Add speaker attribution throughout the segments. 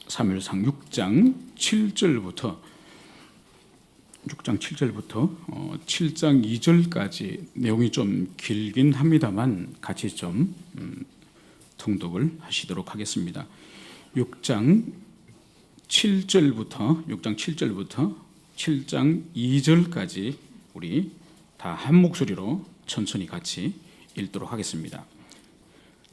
Speaker 1: 사무엘상 6장 7절부터 7장 2절까지 내용이 좀 길긴 합니다만 같이 좀 통독을 하시도록 하겠습니다. 6장 7절부터 7장 2절까지 우리 다 한 목소리로 천천히 같이 읽도록 하겠습니다.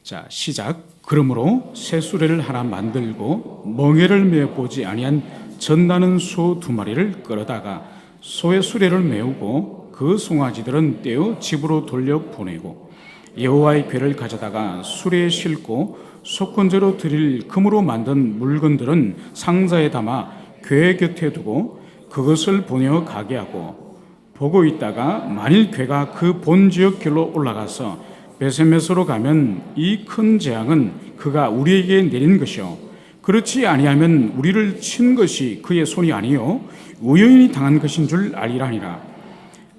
Speaker 1: 자, 시작. 그러므로 새 수레를 하나 만들고 멍에를 메어 보지 아니한 젖나는 소 2마리를 끌어다가 소의 수레를 메우고 그 송아지들은 떼어 집으로 돌려 보내고 여호와의 궤를 가져다가 수레에 싣고 속건제로 드릴 금으로 만든 물건들은 상자에 담아 궤 곁에 두고 그것을 보내어 가게 하고, 보고 있다가 만일 궤가 그 본 지역 길로 올라가서 베세메스로 가면 이 큰 재앙은 그가 우리에게 내린 것이요 그렇지 아니하면 우리를 친 것이 그의 손이 아니요 우연히 당한 것인 줄 알리라니라.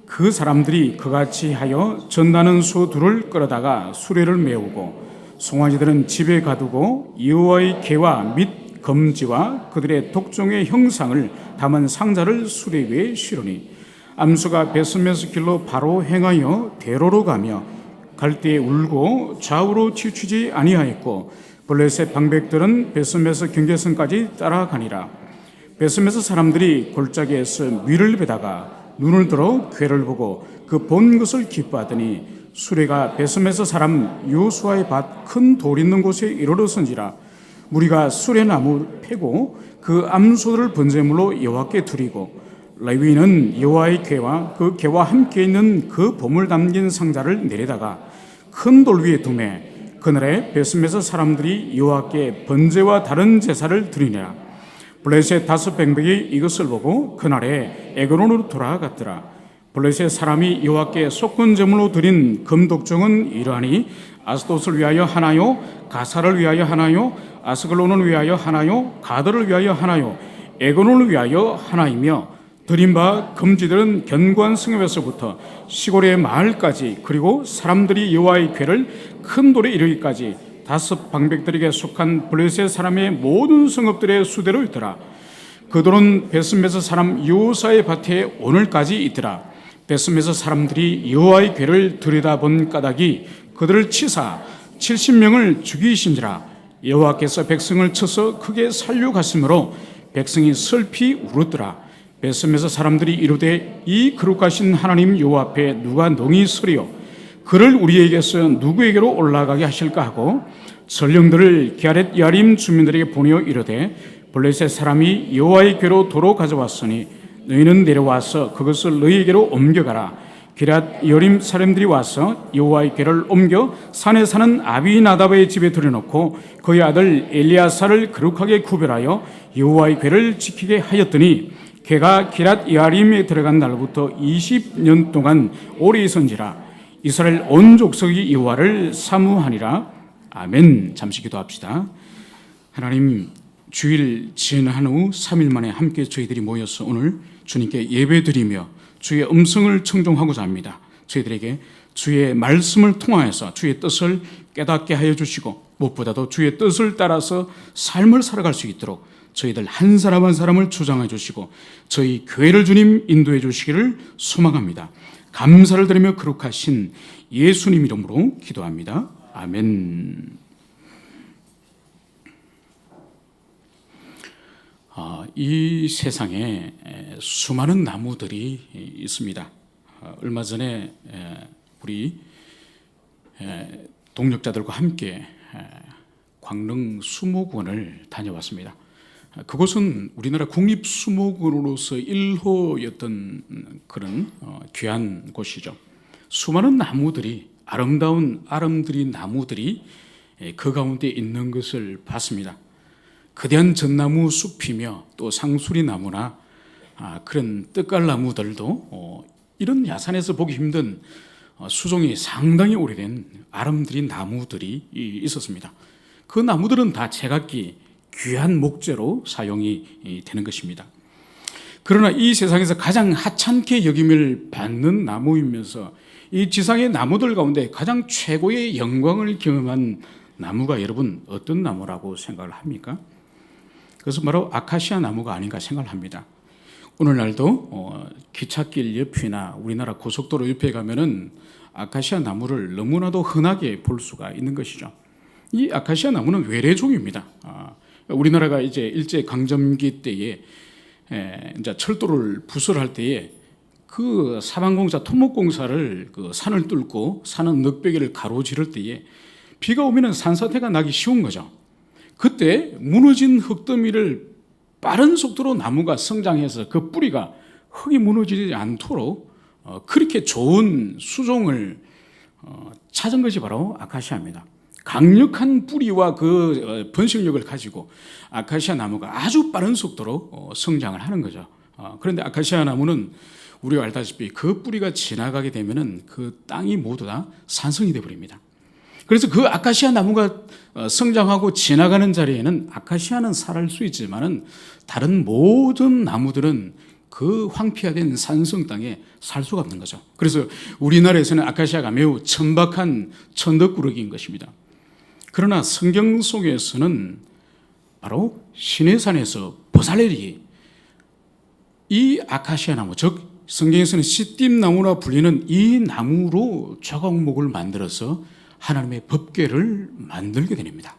Speaker 1: 그 사람들이 그같이 하여 젖나는 소 2를 끌어다가 수레를 메우고 송아지들은 집에 가두고 여호와의 궤와 및 검지와 그들의 독종의 형상을 담은 상자를 수레 위에 실으니, 암수가 베스메스 길로 바로 행하여 대로로 가며 갈 때에 울고 좌우로 치우치지 아니하였고, 블레셋 방백들은 베스메스 경계선까지 따라가니라. 베스메스 사람들이 골짜기에서 위를 베다가 눈을 들어 궤를 보고 그 본 것을 기뻐하더니 수레가 베스메스 사람 요수아의 밭 큰 돌 있는 곳에 이르렀은지라. 무리가 수레나무 패고 그 암소들을 번제물로 여호와께 드리고, 레위인은 여호와의 궤와 그 궤와 함께 있는 그 보물 담긴 상자를 내려다가 큰 돌 위에 두매 그날에 베스메스 사람들이 여호와께 번제와 다른 제사를 드리니라. 블레셋 500명이 이것을 보고 그날에 에그론으로 돌아갔더라. 블레셋 사람이 여호와께 속건제물로 드린 금독종은 이러하니, 아스돗을 위하여 하나요, 가사를 위하여 하나요, 아스글론을 위하여 하나요, 가드를 위하여 하나요, 에그론을 위하여 하나이며, 드린 바 금지들은 견고한 성읍에서부터 시골의 마을까지, 그리고 사람들이 여호와의 궤를 큰 돌에 이르기까지 5 방백들에게 속한 블레셋 사람의 모든 성읍들의 수대로 있더라. 그 돌은 베스메스 사람 요사의 밭에 오늘까지 있더라. 베스메스 사람들이 여호와의 궤를 들여다본 까닭이 그들을 치사 70명을 죽이신지라. 여호와께서 백성을 쳐서 크게 살려갔으므로 백성이 슬피 울었더라. 베스메스 사람들이 이르되 이 거룩하신 하나님 여호와 앞에 누가 능히 서리요, 그를 우리에게서 누구에게로 올라가게 하실까 하고 전령들을 게하렛 야림 주민들에게 보내어 이르되, 블레셋 사람이 여호와의 궤로 도로 가져왔으니 너희는 내려와서 그것을 너희에게로 옮겨가라. 기럇 여림 사람들이 와서 여호와의 궤를 옮겨 산에 사는 아비나답의 집에 들여놓고 그의 아들 엘리야사를 거룩하게 구별하여 여호와의 궤를 지키게 하였더니, 궤가 기럇 야림에 들어간 날부터 20년 동안 오래 있은지라. 이스라엘 온 족속이 여호와를 사모하니라. 아멘. 잠시 기도합시다. 하나님, 주일 지난 후 3일 만에 함께 저희들이 모여서 오늘 주님께 예배드리며 주의 음성을 청종하고자 합니다. 저희들에게 주의 말씀을 통하여서 주의 뜻을 깨닫게 하여 주시고, 무엇보다도 주의 뜻을 따라서 삶을 살아갈 수 있도록 저희들 한 사람 한 사람을 주장해 주시고 저희 교회를 주님 인도해 주시기를 소망합니다. 감사를 드리며 거룩하신 예수님 이름으로 기도합니다. 아멘. 이 세상에 수많은 나무들이 있습니다. 얼마 전에 우리 동력자들과 함께 광릉 수목원을 다녀왔습니다. 그곳은 우리나라 국립수목원으로서 1호였던 그런 귀한 곳이죠. 수많은 나무들이, 아름다운 아름드린 나무들이 그 가운데 있는 것을 봤습니다. 거대한 전나무 숲이며 또 상수리 나무나 그런 뜻갈나무들도 이런 야산에서 보기 힘든 수종이 상당히 오래된 아름드린 나무들이 있었습니다. 그 나무들은 다 제각기 귀한 목재로 사용이 되는 것입니다. 그러나 이 세상에서 가장 하찮게 여김을 받는 나무이면서 이 지상의 나무들 가운데 가장 최고의 영광을 경험한 나무가 여러분 어떤 나무라고 생각을 합니까? 그것은 바로 아카시아 나무가 아닌가 생각을 합니다. 오늘날도 기찻길 옆이나 우리나라 고속도로 옆에 가면은 아카시아 나무를 너무나도 흔하게 볼 수가 있는 것이죠. 이 아카시아 나무는 외래종입니다. 우리나라가 이제 일제 강점기 때에 이제 철도를 부설할 때에 그 사방공사 토목공사를 그 산을 뚫고 산은 넉백이를 가로지를 때에 비가 오면은 산사태가 나기 쉬운 거죠. 그때 무너진 흙더미를 빠른 속도로 나무가 성장해서 그 뿌리가 흙이 무너지지 않도록 그렇게 좋은 수종을 찾은 것이 바로 아카시아입니다. 강력한 뿌리와 그 번식력을 가지고 아카시아 나무가 아주 빠른 속도로 성장을 하는 거죠. 그런데 아카시아 나무는 우리가 알다시피 그 뿌리가 지나가게 되면은 그 땅이 모두 다 산성이 되어 버립니다. 그래서 그 아카시아 나무가 성장하고 지나가는 자리에는 아카시아는 살할 수 있지만은 다른 모든 나무들은 그 황폐화된 산성 땅에 살 수가 없는 거죠. 그래서 우리나라에서는 아카시아가 매우 천박한 천덕꾸러기인 것입니다. 그러나 성경 속에서는 바로 시내산에서 보살렐이 이 아카시아 나무, 즉 성경에서는 시띠나무라 불리는 이 나무로 조각목을 만들어서 하나님의 법궤를 만들게 됩니다.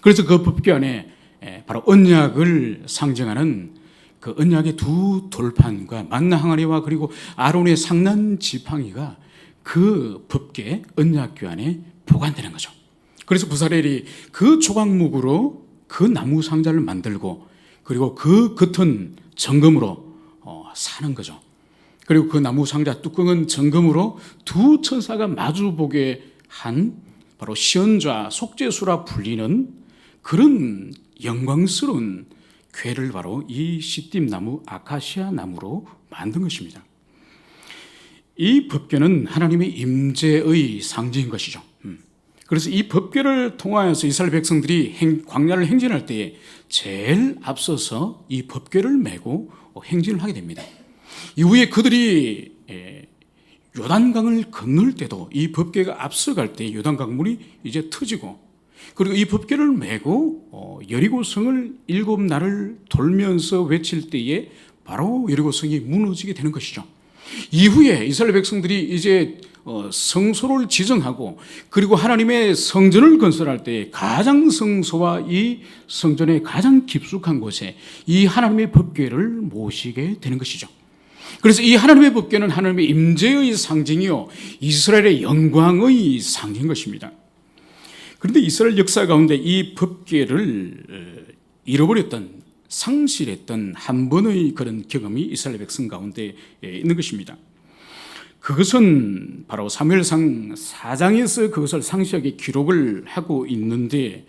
Speaker 1: 그래서 그 법궤 안에 바로 언약을 상징하는 그 언약의 두 돌판과 만나 항아리와 그리고 아론의 상난 지팡이가 그 법궤 언약궤 안에 보관되는 거죠. 그래서 부사렐이 그 조각목으로 그 나무 상자를 만들고 그리고 그 겉은 정금으로 사는 거죠. 그리고 그 나무 상자 뚜껑은 정금으로 두 천사가 마주보게 한 바로 시언좌 속죄수라 불리는 그런 영광스러운 궤를 바로 이 시띠나무 아카시아 나무로 만든 것입니다. 이 법궤는 하나님의 임재의 상징인 것이죠. 그래서 이 법궤를 통하여서 이스라엘 백성들이 광야를 행진할 때에 제일 앞서서 이 법궤를 메고 행진을 하게 됩니다. 이후에 그들이 요단강을 건널 때도 이 법궤가 앞서갈 때 요단강물이 이제 터지고 그리고 이 법궤를 메고 여리고성을 7날을 돌면서 외칠 때에 바로 여리고성이 무너지게 되는 것이죠. 이후에 이스라엘 백성들이 이제 성소를 지정하고 그리고 하나님의 성전을 건설할 때 가장 성소와 이 성전의 가장 깊숙한 곳에 이 하나님의 법궤를 모시게 되는 것이죠. 그래서 이 하나님의 법궤는 하나님의 임재의 상징이요 이스라엘의 영광의 상징인 것입니다. 그런데 이스라엘 역사 가운데 이 법궤를 잃어버렸던 상실했던 한 번의 그런 경험이 이스라엘 백성 가운데 있는 것입니다. 그것은 바로 사무엘상 4장에서 그것을 상세하게 기록을 하고 있는데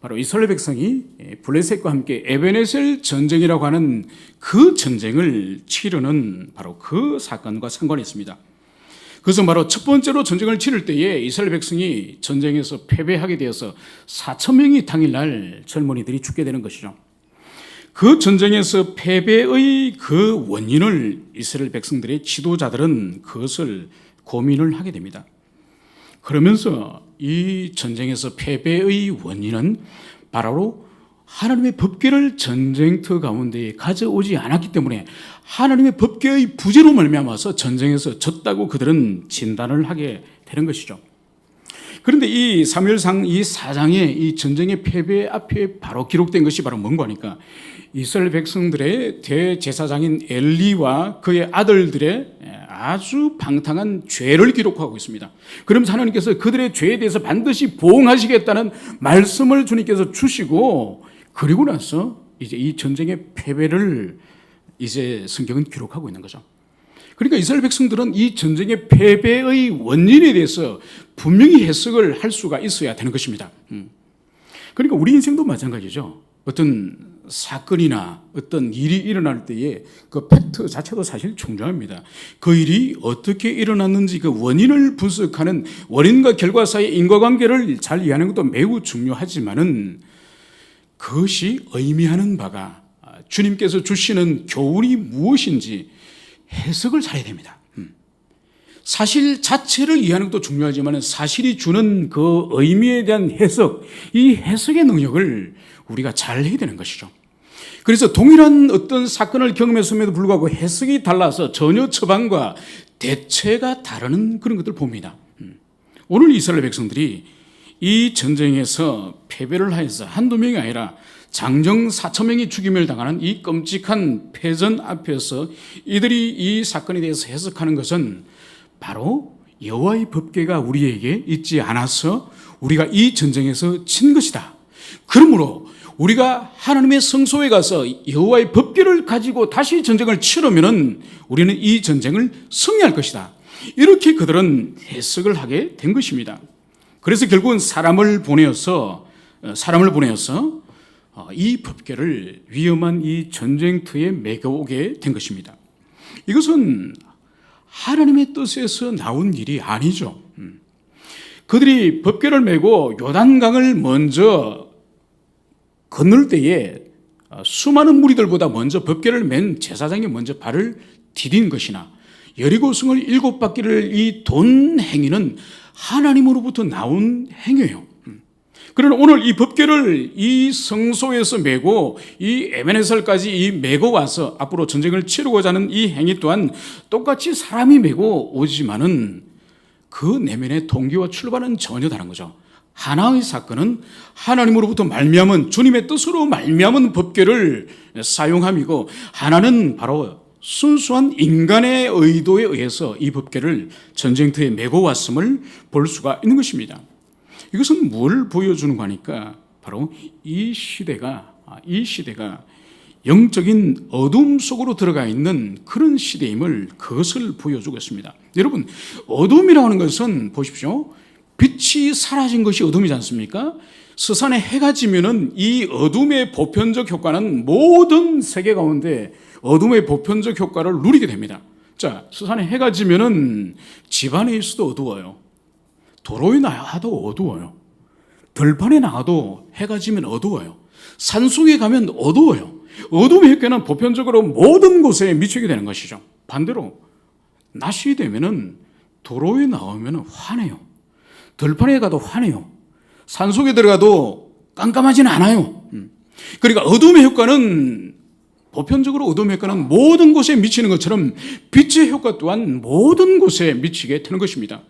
Speaker 1: 바로 이스라엘 백성이 블레셋과 함께 에베네셀 전쟁이라고 하는 그 전쟁을 치르는 바로 그 사건과 상관이 있습니다. 그것은 바로 첫 번째로 전쟁을 치를 때에 이스라엘 백성이 전쟁에서 패배하게 되어서 4,000명이 당일날 젊은이들이 죽게 되는 것이죠. 그 전쟁에서 패배의 그 원인을 이스라엘 백성들의 지도자들은 그것을 고민을 하게 됩니다. 그러면서 이 전쟁에서 패배의 원인은 바로 하나님의 법궤를 전쟁터 가운데 가져오지 않았기 때문에 하나님의 법궤의 부재로 말미암아서 전쟁에서 졌다고 그들은 진단을 하게 되는 것이죠. 그런데 이 사무엘상 이 4장의 이 전쟁의 패배 앞에 바로 기록된 것이 바로 뭔가 하니까 이스라엘 백성들의 대제사장인 엘리와 그의 아들들의 아주 방탕한 죄를 기록하고 있습니다. 그러면서 하나님께서 그들의 죄에 대해서 반드시 보응하시겠다는 말씀을 주님께서 주시고 그리고 나서 이제 이 전쟁의 패배를 이제 성경은 기록하고 있는 거죠. 그러니까 이스라엘 백성들은 이 전쟁의 패배의 원인에 대해서 분명히 해석을 할 수가 있어야 되는 것입니다. 그러니까 우리 인생도 마찬가지죠. 어떤 사건이나 어떤 일이 일어날 때에 그 팩트 자체도 사실 중요합니다. 그 일이 어떻게 일어났는지 그 원인을 분석하는 원인과 결과 사이의 인과관계를 잘 이해하는 것도 매우 중요하지만은 그것이 의미하는 바가 주님께서 주시는 교훈이 무엇인지 해석을 잘해야 됩니다. 사실 자체를 이해하는 것도 중요하지만 사실이 주는 그 의미에 대한 해석, 이 해석의 능력을 우리가 잘 해야 되는 것이죠. 그래서 동일한 어떤 사건을 경험했음에도 불구하고 해석이 달라서 전혀 처방과 대체가 다른 그런 것들을 봅니다. 오늘 이스라엘 백성들이 이 전쟁에서 패배를 하여서 한두 명이 아니라 장정 4,000명이 죽임을 당하는 이 끔찍한 패전 앞에서 이들이 이 사건에 대해서 해석하는 것은 바로 여호와의 법궤가 우리에게 있지 않아서 우리가 이 전쟁에서 진 것이다. 그러므로 우리가 하나님의 성소에 가서 여호와의 법궤를 가지고 다시 전쟁을 치르면은 우리는 이 전쟁을 승리할 것이다. 이렇게 그들은 해석을 하게 된 것입니다. 그래서 결국은 사람을 보내어서 이 법궤를 위험한 이 전쟁터에 매겨오게 된 것입니다. 이것은 하나님의 뜻에서 나온 일이 아니죠. 그들이 법궤를 메고 요단강을 먼저 건널 때에 수많은 무리들보다 먼저 법궤를 맨 제사장이 먼저 발을 디딘 것이나 여리고성을 7바퀴를 이 돈 행위는 하나님으로부터 나온 행위예요. 그러나 오늘 이 법궤를 이 성소에서 메고 이 에베네셀까지 이 메고 와서 앞으로 전쟁을 치르고자 하는 이 행위 또한 똑같이 사람이 메고 오지만은 그 내면의 동기와 출발은 전혀 다른 거죠. 하나의 사건은 하나님으로부터 말미암은 주님의 뜻으로 말미암은 법궤를 사용함이고, 하나는 바로 순수한 인간의 의도에 의해서 이 법궤를 전쟁터에 메고 왔음을 볼 수가 있는 것입니다. 이것은 뭘 보여주는 거니까 바로 이 시대가 영적인 어둠 속으로 들어가 있는 그런 시대임을 그것을 보여주고 있습니다. 여러분, 어둠이라고 하는 것은 보십시오. 빛이 사라진 것이 어둠이지 않습니까? 서산에 해가 지면은 이 어둠의 보편적 효과는 모든 세계 가운데 어둠의 보편적 효과를 누리게 됩니다. 자, 서산에 해가 지면은 집안에 있어도 어두워요. 도로에 나가도 어두워요. 들판에 나가도 해가 지면 어두워요. 산속에 가면 어두워요. 어둠의 효과는 보편적으로 모든 곳에 미치게 되는 것이죠. 반대로 낮이 되면은 도로에 나오면 환해요. 들판에 가도 환해요. 산속에 들어가도 깜깜하지는 않아요. 그러니까 어둠의 효과는 보편적으로 어둠의 효과는 모든 곳에 미치는 것처럼 빛의 효과 또한 모든 곳에 미치게 되는 것입니다.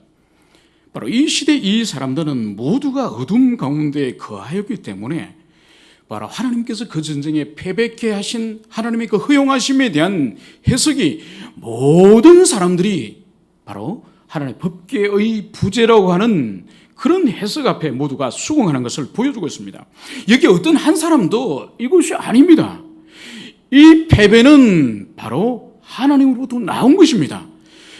Speaker 1: 바로 이 시대 이 사람들은 모두가 어둠 가운데 거하였기 때문에 바로 하나님께서 그 전쟁에 패배케 하신 하나님의 그 허용하심에 대한 해석이 모든 사람들이 바로 하나님의 법궤의 부재라고 하는 그런 해석 앞에 모두가 수긍하는 것을 보여주고 있습니다. 여기 어떤 한 사람도 이것이 아닙니다. 이 패배는 바로 하나님으로부터 나온 것입니다.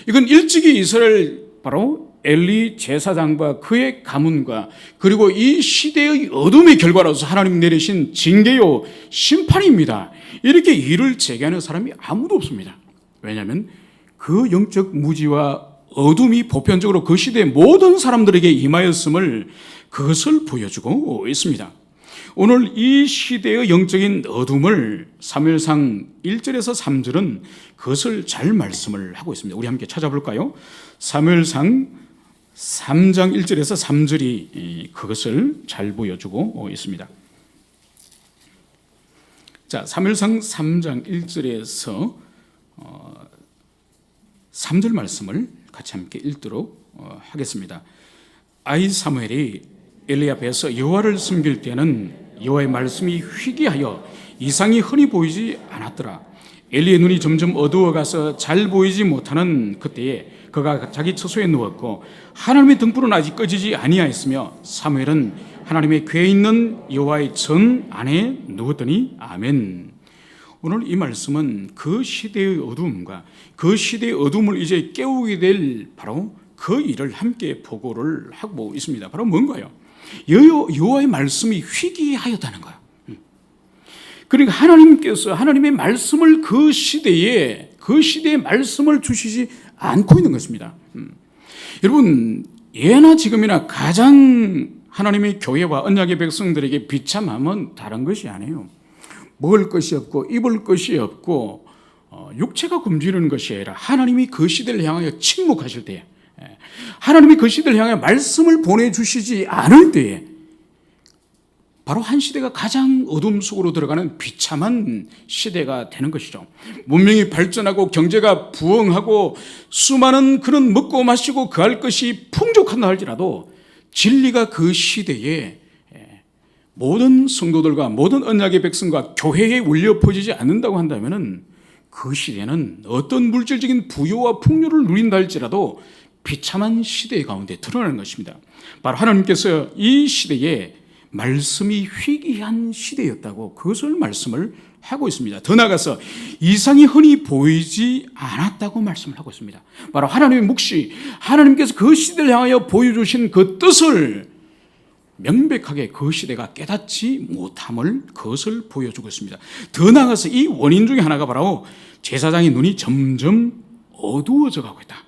Speaker 1: 이건 일찍이 이스라엘 바로 엘리 제사장과 그의 가문과 그리고 이 시대의 어둠의 결과로서 하나님 내리신 징계요 심판입니다. 이렇게 이를 제기하는 사람이 아무도 없습니다. 왜냐하면 그 영적 무지와 어둠이 보편적으로 그 시대의 모든 사람들에게 임하였음을 그것을 보여주고 있습니다. 오늘 이 시대의 영적인 어둠을 사무엘상 1절에서 3절은 그것을 잘 말씀을 하고 있습니다. 우리 함께 찾아볼까요? 사무엘상 3장 1절에서 3절이 그것을 잘 보여주고 있습니다. 자, 사무엘상 3장 1절에서 3절 말씀을 같이 함께 읽도록 하겠습니다. 아이 사무엘이 엘리 앞에서 여호와를 섬길 때는 여호와의 말씀이 희귀하여 이상이 흔히 보이지 않았더라. 엘리의 눈이 점점 어두워가서 잘 보이지 못하는 그때에 그가 자기 처소에 누웠고 하나님의 등불은 아직 꺼지지 아니하였으며 사무엘은 하나님의 궤에 있는 여호와의 전 안에 누웠더니 아멘. 오늘 이 말씀은 그 시대의 어둠과 그 시대의 어둠을 이제 깨우게 될 바로 그 일을 함께 보고를 하고 있습니다. 바로 뭔가요? 여호와의 말씀이 희귀하였다는 거예요. 그러니까 하나님께서 하나님의 말씀을 그 시대에 말씀을 주시지 않고 있는 것입니다. 여러분, 예나 지금이나 가장 하나님의 교회와 언약의 백성들에게 비참함은 다른 것이 아니에요. 먹을 것이 없고 입을 것이 없고 육체가 굶주리는 것이 아니라 하나님이 그 시대를 향하여 침묵하실 때에, 하나님이 그 시대를 향하여 말씀을 보내주시지 않을 때에 바로 한 시대가 가장 어둠 속으로 들어가는 비참한 시대가 되는 것이죠. 문명이 발전하고 경제가 부흥하고 수많은 그런 먹고 마시고 그할 것이 풍족한다 할지라도 진리가 그 시대에 모든 성도들과 모든 언약의 백성과 교회에 울려 퍼지지 않는다고 한다면 그 시대는 어떤 물질적인 부유와 풍요를 누린다 할지라도 비참한 시대 가운데 드러나는 것입니다. 바로 하나님께서 이 시대에 말씀이 희귀한 시대였다고 그것을 말씀을 하고 있습니다. 더 나아가서 이상이 흔히 보이지 않았다고 말씀을 하고 있습니다. 바로 하나님의 묵시, 하나님께서 그 시대를 향하여 보여주신 그 뜻을 명백하게 그 시대가 깨닫지 못함을 그것을 보여주고 있습니다. 더 나아가서 이 원인 중에 하나가 바로 제사장의 눈이 점점 어두워져 가고 있다.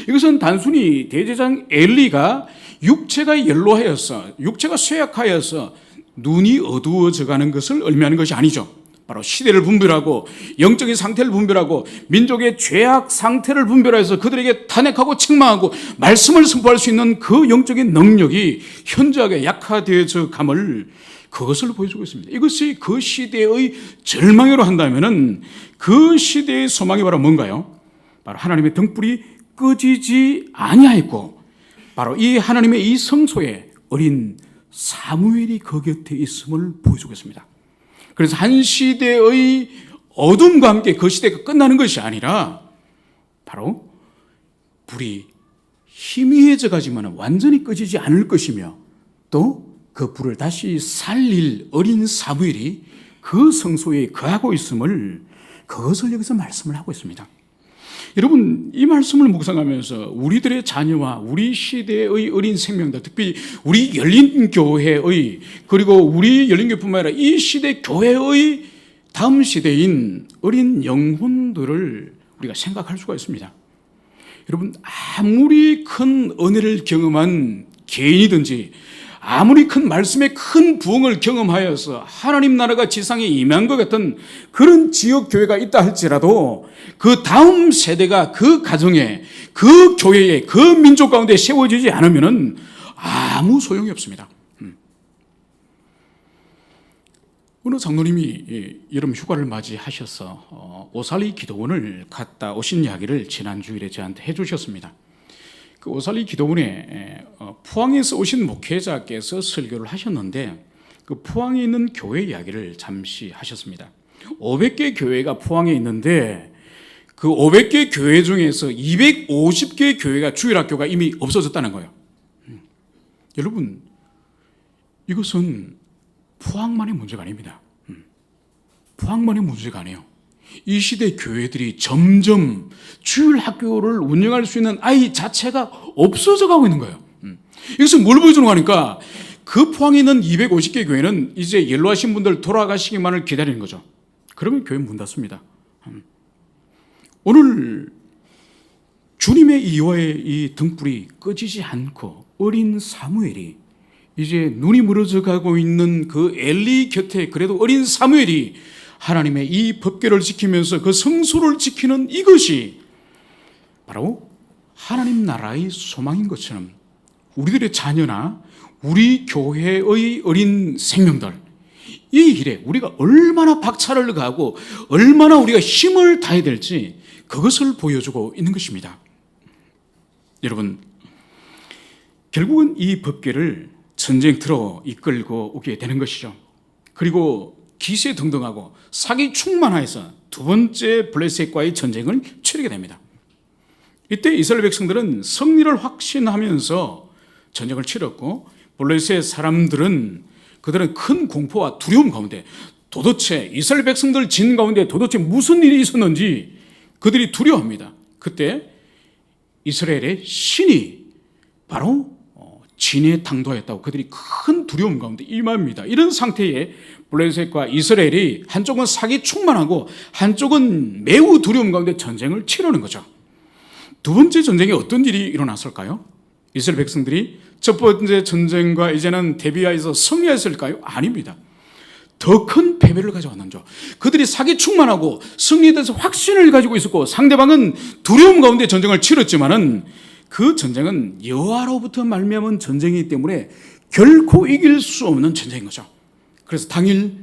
Speaker 1: 이것은 단순히 대제사장 엘리가 육체가 연로하여서 육체가 쇠약하여서 눈이 어두워져 가는 것을 의미하는 것이 아니죠. 바로 시대를 분별하고 영적인 상태를 분별하고 민족의 죄악 상태를 분별해서 그들에게 탄핵하고 책망하고 말씀을 선포할 수 있는 그 영적인 능력이 현저하게 약화되어져 감을 그것을 보여주고 있습니다. 이것이 그 시대의 절망으로 한다면 그 시대의 소망이 바로 뭔가요? 바로 하나님의 등불이 꺼지지 아니하였고 바로 이 하나님의 이 성소에 어린 사무엘이 그 곁에 있음을 보여주고 있습니다. 그래서 한 시대의 어둠과 함께 그 시대가 끝나는 것이 아니라 바로 불이 희미해져 가지만 완전히 꺼지지 않을 것이며 또 그 불을 다시 살릴 어린 사무엘이 그 성소에 거하고 있음을 그것을 여기서 말씀을 하고 있습니다. 여러분 이 말씀을 묵상하면서 우리들의 자녀와 우리 시대의 어린 생명들, 특히 우리 열린교회의 그리고 우리 열린교회뿐만 아니라 이 시대 교회의 다음 시대인 어린 영혼들을 우리가 생각할 수가 있습니다. 여러분 아무리 큰 은혜를 경험한 개인이든지 아무리 큰 말씀의 큰 부흥을 경험하여서 하나님 나라가 지상에 임한 것 같은 그런 지역 교회가 있다 할지라도 그 다음 세대가 그 가정에 그 교회에 그 민족 가운데 세워지지 않으면 아무 소용이 없습니다. 어느 장로님이 여름 휴가를 맞이하셔서 오살리 기도원을 갔다 오신 이야기를 지난 주일에 저한테 해주셨습니다. 그 오살리 기도원에 포항에서 오신 목회자께서 설교를 하셨는데 그 포항에 있는 교회 이야기를 잠시 하셨습니다. 500개 교회가 포항에 있는데 그 500개 교회 중에서 250개 교회가 주일학교가 이미 없어졌다는 거예요. 여러분 이것은 포항만의 문제가 아닙니다. 포항만의 문제가 아니에요. 이 시대 교회들이 점점 주일 학교를 운영할 수 있는 아이 자체가 없어져 가고 있는 거예요. 이것은 뭘 보여주는 거니까 그 포항에 있는 250개 교회는 이제 연로하신 분들 돌아가시기만을 기다리는 거죠. 그러면 교회 문 닫습니다. 오늘 주님의 이와의 이 등불이 꺼지지 않고 어린 사무엘이 이제 눈이 멀어져 가고 있는 그 엘리 곁에 그래도 어린 사무엘이 하나님의 이 법궤를 지키면서 그 성소를 지키는 이것이 바로 하나님 나라의 소망인 것처럼 우리들의 자녀나 우리 교회의 어린 생명들 이 일에 우리가 얼마나 박차를 가하고 얼마나 우리가 힘을 다해야 될지 그것을 보여주고 있는 것입니다. 여러분 결국은 이 법궤를 전쟁터로 이끌고 오게 되는 것이죠. 그리고 기세등등하고 사기 충만하여서 두 번째 블레셋과의 전쟁을 치르게 됩니다. 이때 이스라엘 백성들은 승리를 확신하면서 전쟁을 치렀고 블레셋 사람들은 그들은 큰 공포와 두려움 가운데 도대체 이스라엘 백성들 진 가운데 도대체 무슨 일이 있었는지 그들이 두려워합니다. 그때 이스라엘의 신이 바로 진에 당도하였다고 그들이 큰 두려움 가운데 임합니다. 이런 상태에 블레셋과 이스라엘이 한쪽은 사기 충만하고 한쪽은 매우 두려움 가운데 전쟁을 치르는 거죠. 두 번째 전쟁에 어떤 일이 일어났을까요? 이스라엘 백성들이 첫 번째 전쟁과 이제는 대비하여서 승리했을까요? 아닙니다. 더 큰 패배를 가져왔는죠. 그들이 사기 충만하고 승리에 대해서 확신을 가지고 있었고 상대방은 두려움 가운데 전쟁을 치렀지만은 그 전쟁은 여호와로부터 말미암은 전쟁이기 때문에 결코 이길 수 없는 전쟁인 거죠. 그래서 당일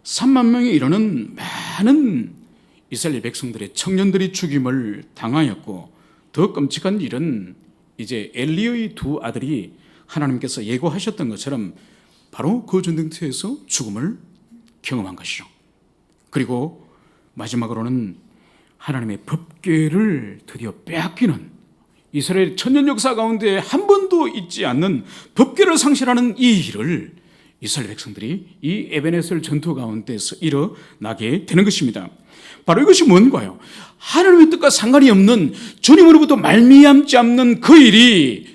Speaker 1: 3만 명에 이르는 많은 이스라엘 백성들의 청년들이 죽임을 당하였고, 더 끔찍한 일은 이제 엘리의 두 아들이 하나님께서 예고하셨던 것처럼 바로 그 전쟁터에서 죽음을 경험한 것이죠. 그리고 마지막으로는 하나님의 법궤를 드디어 빼앗기는, 이스라엘 천년 역사 가운데 한 번도 있지 않는 법궤를 상실하는 이 일을 이스라엘 백성들이 이 에베네셀 전투 가운데서 일어나게 되는 것입니다. 바로 이것이 뭔가요? 하나님의 뜻과 상관이 없는, 주님으로부터 말미암지 않는 그 일이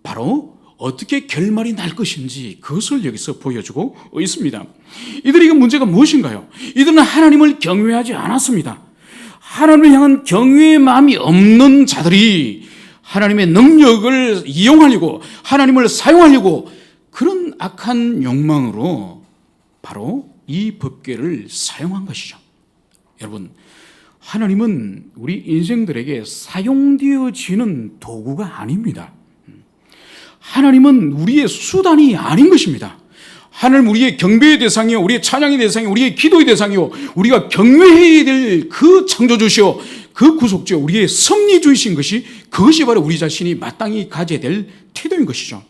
Speaker 1: 바로 어떻게 결말이 날 것인지 그것을 여기서 보여주고 있습니다. 이들에게 문제가 무엇인가요? 이들은 하나님을 경외하지 않았습니다. 하나님을 향한 경외의 마음이 없는 자들이 하나님의 능력을 이용하려고, 하나님을 사용하려고 그런 악한 욕망으로 바로 이 법궤를 사용한 것이죠. 여러분, 하나님은 우리 인생들에게 사용되어지는 도구가 아닙니다. 하나님은 우리의 수단이 아닌 것입니다. 하나님 우리의 경배의 대상이요, 우리의 찬양의 대상이요, 우리의 기도의 대상이요, 우리가 경외해야 될 그 창조주시요, 그 구속주요, 우리의 섭리주이신 것이, 그것이 바로 우리 자신이 마땅히 가져야 될 태도인 것이죠.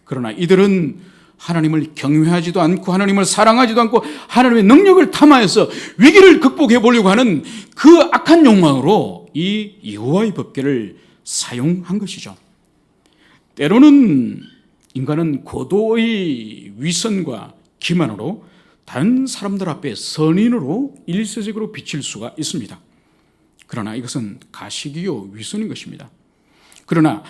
Speaker 1: 그러나 이들은 하나님을 경외하지도 않고 하나님을 사랑하지도 않고 하나님의 능력을 탐하여서 위기를 극복해 보려고 하는 그 악한 욕망으로 이 여호와의 법궤를 사용한 것이죠. 때로는 인간은 고도의 위선과 기만으로 다른 사람들 앞에 선인으로 일시적으로 비칠 수가 있습니다. 그러나 이것은 가식이요 위선인 것입니다. 그러나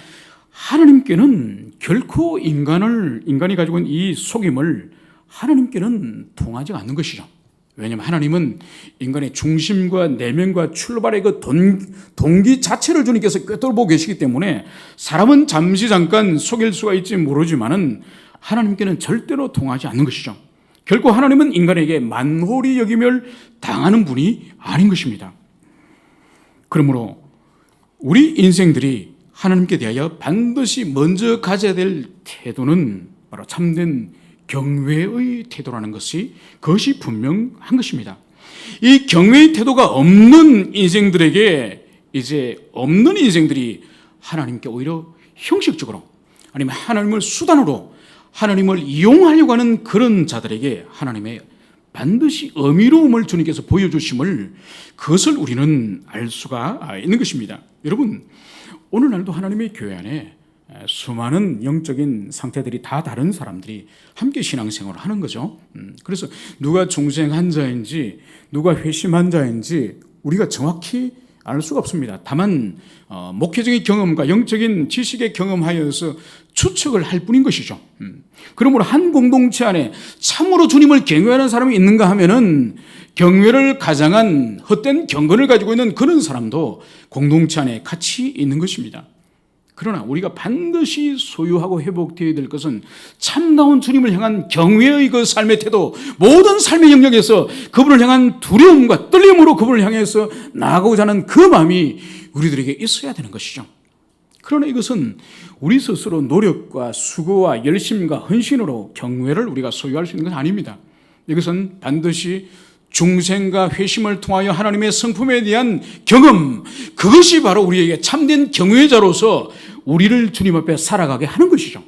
Speaker 1: 하나님께는 결코 인간이 가지고 있는 이 속임을 하나님께는 통하지 않는 것이죠. 왜냐하면 하나님은 인간의 중심과 내면과 출발의 그 동기 자체를 주님께서 꿰뚫어보고 계시기 때문에 사람은 잠시 잠깐 속일 수가 있지 모르지만은 하나님께는 절대로 통하지 않는 것이죠. 결코 하나님은 인간에게 만홀히 여기며 당하는 분이 아닌 것입니다. 그러므로 우리 인생들이 하나님께 대하여 반드시 먼저 가져야 될 태도는 바로 참된 경외의 태도라는 것이, 그것이 분명한 것입니다. 이 경외의 태도가 없는 인생들에게, 이제 없는 인생들이 하나님께 오히려 형식적으로, 아니면 하나님을 수단으로, 하나님을 이용하려고 하는 그런 자들에게 하나님의 반드시 어미로움을 주님께서 보여주심을, 그것을 우리는 알 수가 있는 것입니다. 여러분, 오늘날도 하나님의 교회 안에 수많은 영적인 상태들이 다 다른 사람들이 함께 신앙생활을 하는 거죠. 그래서 누가 중생한 자인지 누가 회심한 자인지 우리가 정확히 알 수가 없습니다. 다만 목회적인 경험과 영적인 지식의 경험하여서 추측을 할 뿐인 것이죠. 그러므로 한 공동체 안에 참으로 주님을 경외하는 사람이 있는가 하면은 경외를 가장한 헛된 경건을 가지고 있는 그런 사람도 공동체 안에 같이 있는 것입니다. 그러나 우리가 반드시 소유하고 회복되어야 될 것은 참다운 주님을 향한 경외의 그 삶의 태도, 모든 삶의 영역에서 그분을 향한 두려움과 떨림으로 그분을 향해서 나아가고자 하는 그 마음이 우리들에게 있어야 되는 것이죠. 그러나 이것은 우리 스스로 노력과 수고와 열심과 헌신으로 경외를 우리가 소유할 수 있는 것은 아닙니다. 이것은 반드시 중생과 회심을 통하여 하나님의 성품에 대한 경험, 그것이 바로 우리에게 참된 경외자로서 우리를 주님 앞에 살아가게 하는 것이죠.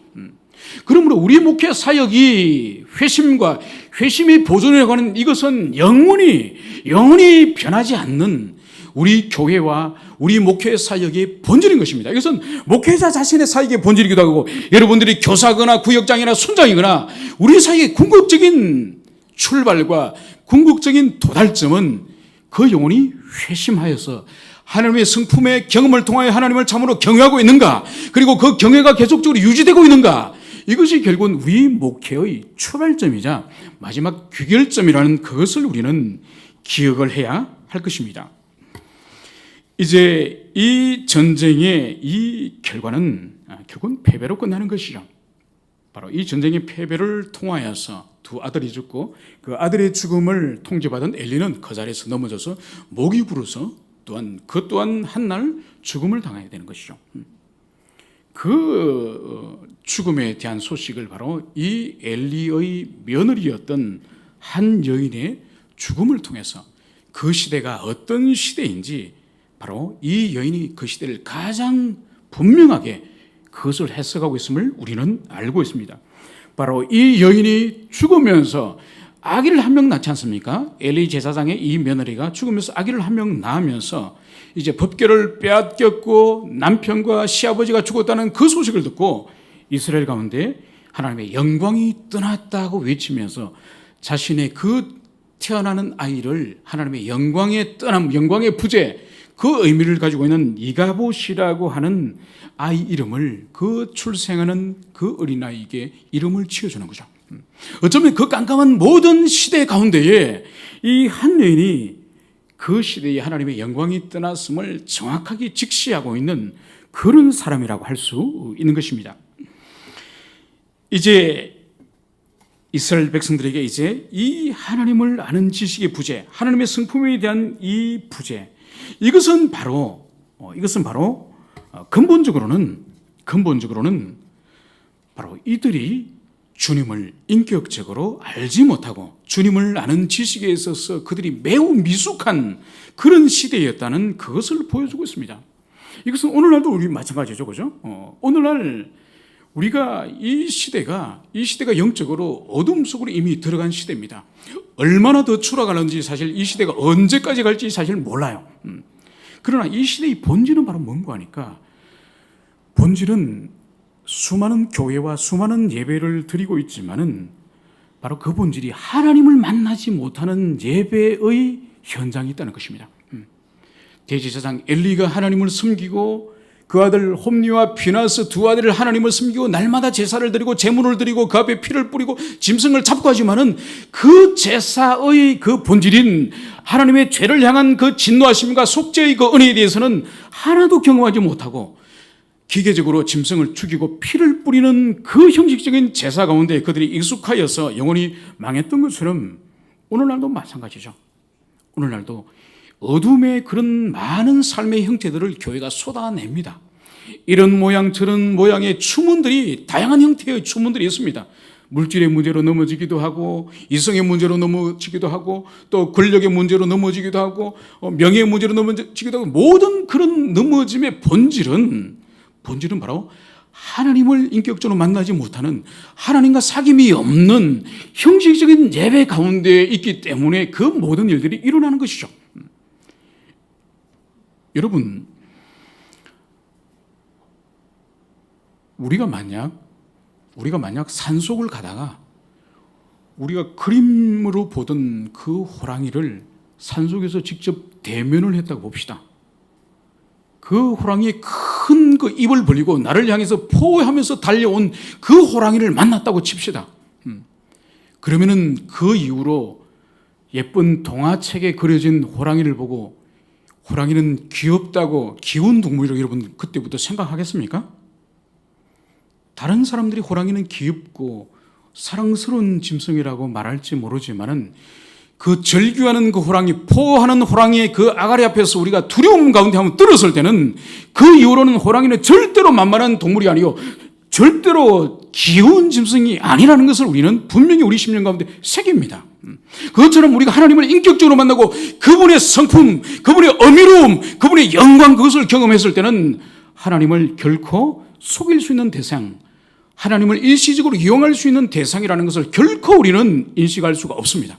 Speaker 1: 그러므로 우리 목회 사역이 회심과 회심의 보존이라고 하는 이것은 영원히 변하지 않는 우리 교회와 우리 목회 사역의 본질인 것입니다. 이것은 목회자 자신의 사역의 본질이기도 하고, 여러분들이 교사거나 구역장이나 순장이거나 우리 사역의 궁극적인 출발과 궁극적인 도달점은 그 영혼이 회심하여서 하나님의 성품의 경험을 통하여 하나님을 참으로 경외하고 있는가, 그리고 그 경외가 계속적으로 유지되고 있는가, 이것이 결국은 우리 목회의 출발점이자 마지막 귀결점이라는 그것을 우리는 기억을 해야 할 것입니다. 이제 이 전쟁의 이 결과는 결국은 패배로 끝나는 것이죠. 바로 이 전쟁의 패배를 통하여서 두 아들이 죽고, 그 아들의 죽음을 통제받은 엘리는 그 자리에서 넘어져서 목이 부러서 그 또한 한날 죽음을 당하게 되는 것이죠. 그 죽음에 대한 소식을 바로 이 엘리의 며느리였던 한 여인의 죽음을 통해서 그 시대가 어떤 시대인지 바로 이 여인이 그 시대를 가장 분명하게 그것을 해석하고 있음을 우리는 알고 있습니다. 바로 이 여인이 죽으면서 아기를 한 명 낳지 않습니까? 엘리 제사장의 이 며느리가 죽으면서 아기를 한 명 낳으면서 이제 법궤를 빼앗겼고 남편과 시아버지가 죽었다는 그 소식을 듣고 이스라엘 가운데 하나님의 영광이 떠났다고 외치면서 자신의 그 태어나는 아이를 하나님의 영광의 떠남, 영광의 부재, 그 의미를 가지고 있는 이가봇이라고 하는 아이 이름을 그 출생하는 그 어린아이에게 이름을 지어주는 거죠. 어쩌면 그 깜깜한 모든 시대 가운데에 이 한 여인이 그 시대에 하나님의 영광이 떠났음을 정확하게 직시하고 있는 그런 사람이라고 할 수 있는 것입니다. 이제 이스라엘 백성들에게 이제 이 하나님을 아는 지식의 부재, 하나님의 성품에 대한 이 부재, 이것은 바로 근본적으로는 바로 이들이 주님을 인격적으로 알지 못하고 주님을 아는 지식에 있어서 그들이 매우 미숙한 그런 시대였다는 그것을 보여주고 있습니다. 이것은 오늘날도 우리 마찬가지죠, 그죠? 오늘날 우리가 이 시대가 영적으로 어둠 속으로 이미 들어간 시대입니다. 얼마나 더 추락하는지 사실 이 시대가 언제까지 갈지 사실 몰라요. 그러나 이 시대의 본질은 바로 뭔가 하니까 본질은 수많은 교회와 수많은 예배를 드리고 있지만은 바로 그 본질이 하나님을 만나지 못하는 예배의 현장이 있다는 것입니다. 대제사장 엘리가 하나님을 섬기고 그 아들 홈리와 피나스 두 아들을 하나님을 섬기고 날마다 제사를 드리고 제물을 드리고 그 앞에 피를 뿌리고 짐승을 잡고 하지만은 그 제사의 그 본질인 하나님의 죄를 향한 그 진노하심과 속죄의 그 은혜에 대해서는 하나도 경험하지 못하고 기계적으로 짐승을 죽이고 피를 뿌리는 그 형식적인 제사 가운데 그들이 익숙하여서 영혼이 망했던 것처럼 오늘날도 마찬가지죠. 오늘날도 어둠의 그런 많은 삶의 형태들을 교회가 쏟아냅니다. 이런 모양 저런 모양의 추문들이, 다양한 형태의 추문들이 있습니다. 물질의 문제로 넘어지기도 하고, 이성의 문제로 넘어지기도 하고, 또 권력의 문제로 넘어지기도 하고, 명예의 문제로 넘어지기도 하고, 모든 그런 넘어짐의 본질은 바로 하나님을 인격적으로 만나지 못하는, 하나님과 사귐이 없는 형식적인 예배 가운데 있기 때문에 그 모든 일들이 일어나는 것이죠. 여러분, 우리가 만약 산속을 가다가 우리가 그림으로 보던 그 호랑이를 산속에서 직접 대면을 했다고 봅시다. 그 호랑이의 큰 그 입을 벌리고 나를 향해서 포효하면서 달려온 그 호랑이를 만났다고 칩시다. 그러면은 그 이후로 예쁜 동화책에 그려진 호랑이를 보고 호랑이는 귀엽다고, 귀여운 동물이라고 여러분 그때부터 생각하겠습니까? 다른 사람들이 호랑이는 귀엽고 사랑스러운 짐승이라고 말할지 모르지만은 그 절규하는 그 호랑이, 포효하는 호랑이의 그 아가리 앞에서 우리가 두려움 가운데 한번 들었을 때는 그 이후로는 호랑이는 절대로 만만한 동물이 아니요, 절대로 귀여운 짐승이 아니라는 것을 우리는 분명히 우리 심령 가운데 새깁니다. 그것처럼 우리가 하나님을 인격적으로 만나고 그분의 성품, 그분의 어미로움, 그분의 영광, 그것을 경험했을 때는 하나님을 결코 속일 수 있는 대상, 하나님을 일시적으로 이용할 수 있는 대상이라는 것을 결코 우리는 인식할 수가 없습니다.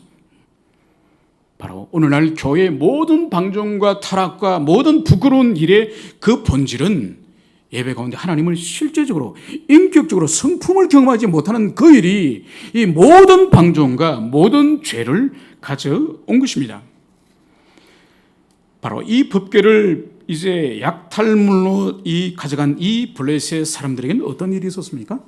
Speaker 1: 바로 오늘날 교회의 모든 방종과 타락과 모든 부끄러운 일의 그 본질은 예배 가운데 하나님을 실제적으로 인격적으로 성품을 경험하지 못하는 그 일이 이 모든 방종과 모든 죄를 가져온 것입니다. 바로 이 법궤를 이제 약탈물로 가져간 이 블레셋 사람들에게는 어떤 일이 있었습니까?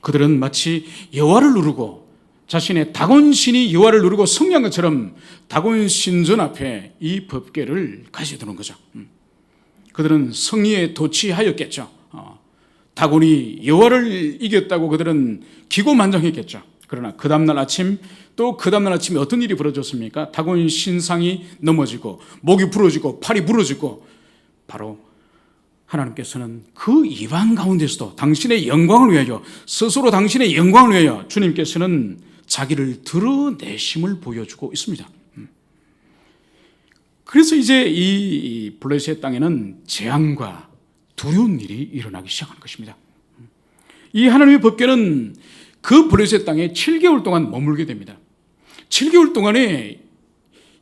Speaker 1: 그들은 마치 여호와를 누르고 자신의 다곤신이 여호와를 누르고 승리한 것처럼 다곤신전 앞에 이 법궤를 가져두는 거죠. 그들은 승리에 도취하였겠죠. 다곤이 여호와를 이겼다고 그들은 기고만장했겠죠. 그러나 그 다음날 아침에 어떤 일이 벌어졌습니까? 다곤 신상이 넘어지고 목이 부러지고 팔이 부러지고 바로 하나님께서는 그 이방 가운데서도 당신의 영광을 위하여, 스스로 당신의 영광을 위하여 주님께서는 자기를 드러내심을 보여주고 있습니다. 그래서 이제 이 블레셋 땅에는 재앙과 두려운 일이 일어나기 시작한 것입니다. 이 하나님의 법궤는 그 블레셋 땅에 7개월 동안 머물게 됩니다. 7개월 동안에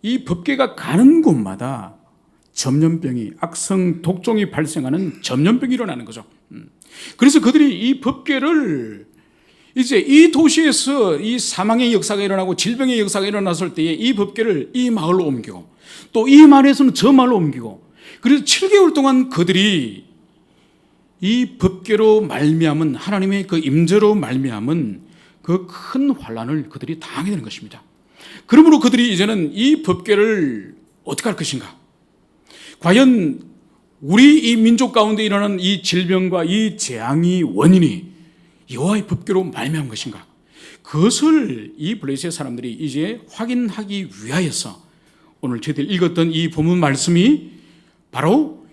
Speaker 1: 이 법궤가 가는 곳마다 전염병이, 악성 독종이 발생하는 전염병이 일어나는 거죠. 그래서 그들이 이 법궤를 이제 이 도시에서 이 사망의 역사가 일어나고 질병의 역사가 일어났을 때에 이 법궤를 이 마을로 옮기고, 또 이 마을에서는 저 마을로 옮기고, 그래서 7개월 동안 그들이 이 법궤로 말미암은, 하나님의 그 임재로 말미암은 그 큰 환난을 그들이 당하게 되는 것입니다. 그러므로 그들이 이제는 이 법궤를 어떻게 할 것인가? 과연 우리 이 민족 가운데 일어나는 이 질병과 이 재앙이 원인이 여호와의 법궤로 말미암은 것인가? 그것을 이 블레셋 사람들이 이제 확인하기 위하여서 오늘 저희들이 읽었던 이 본문 말씀이 바로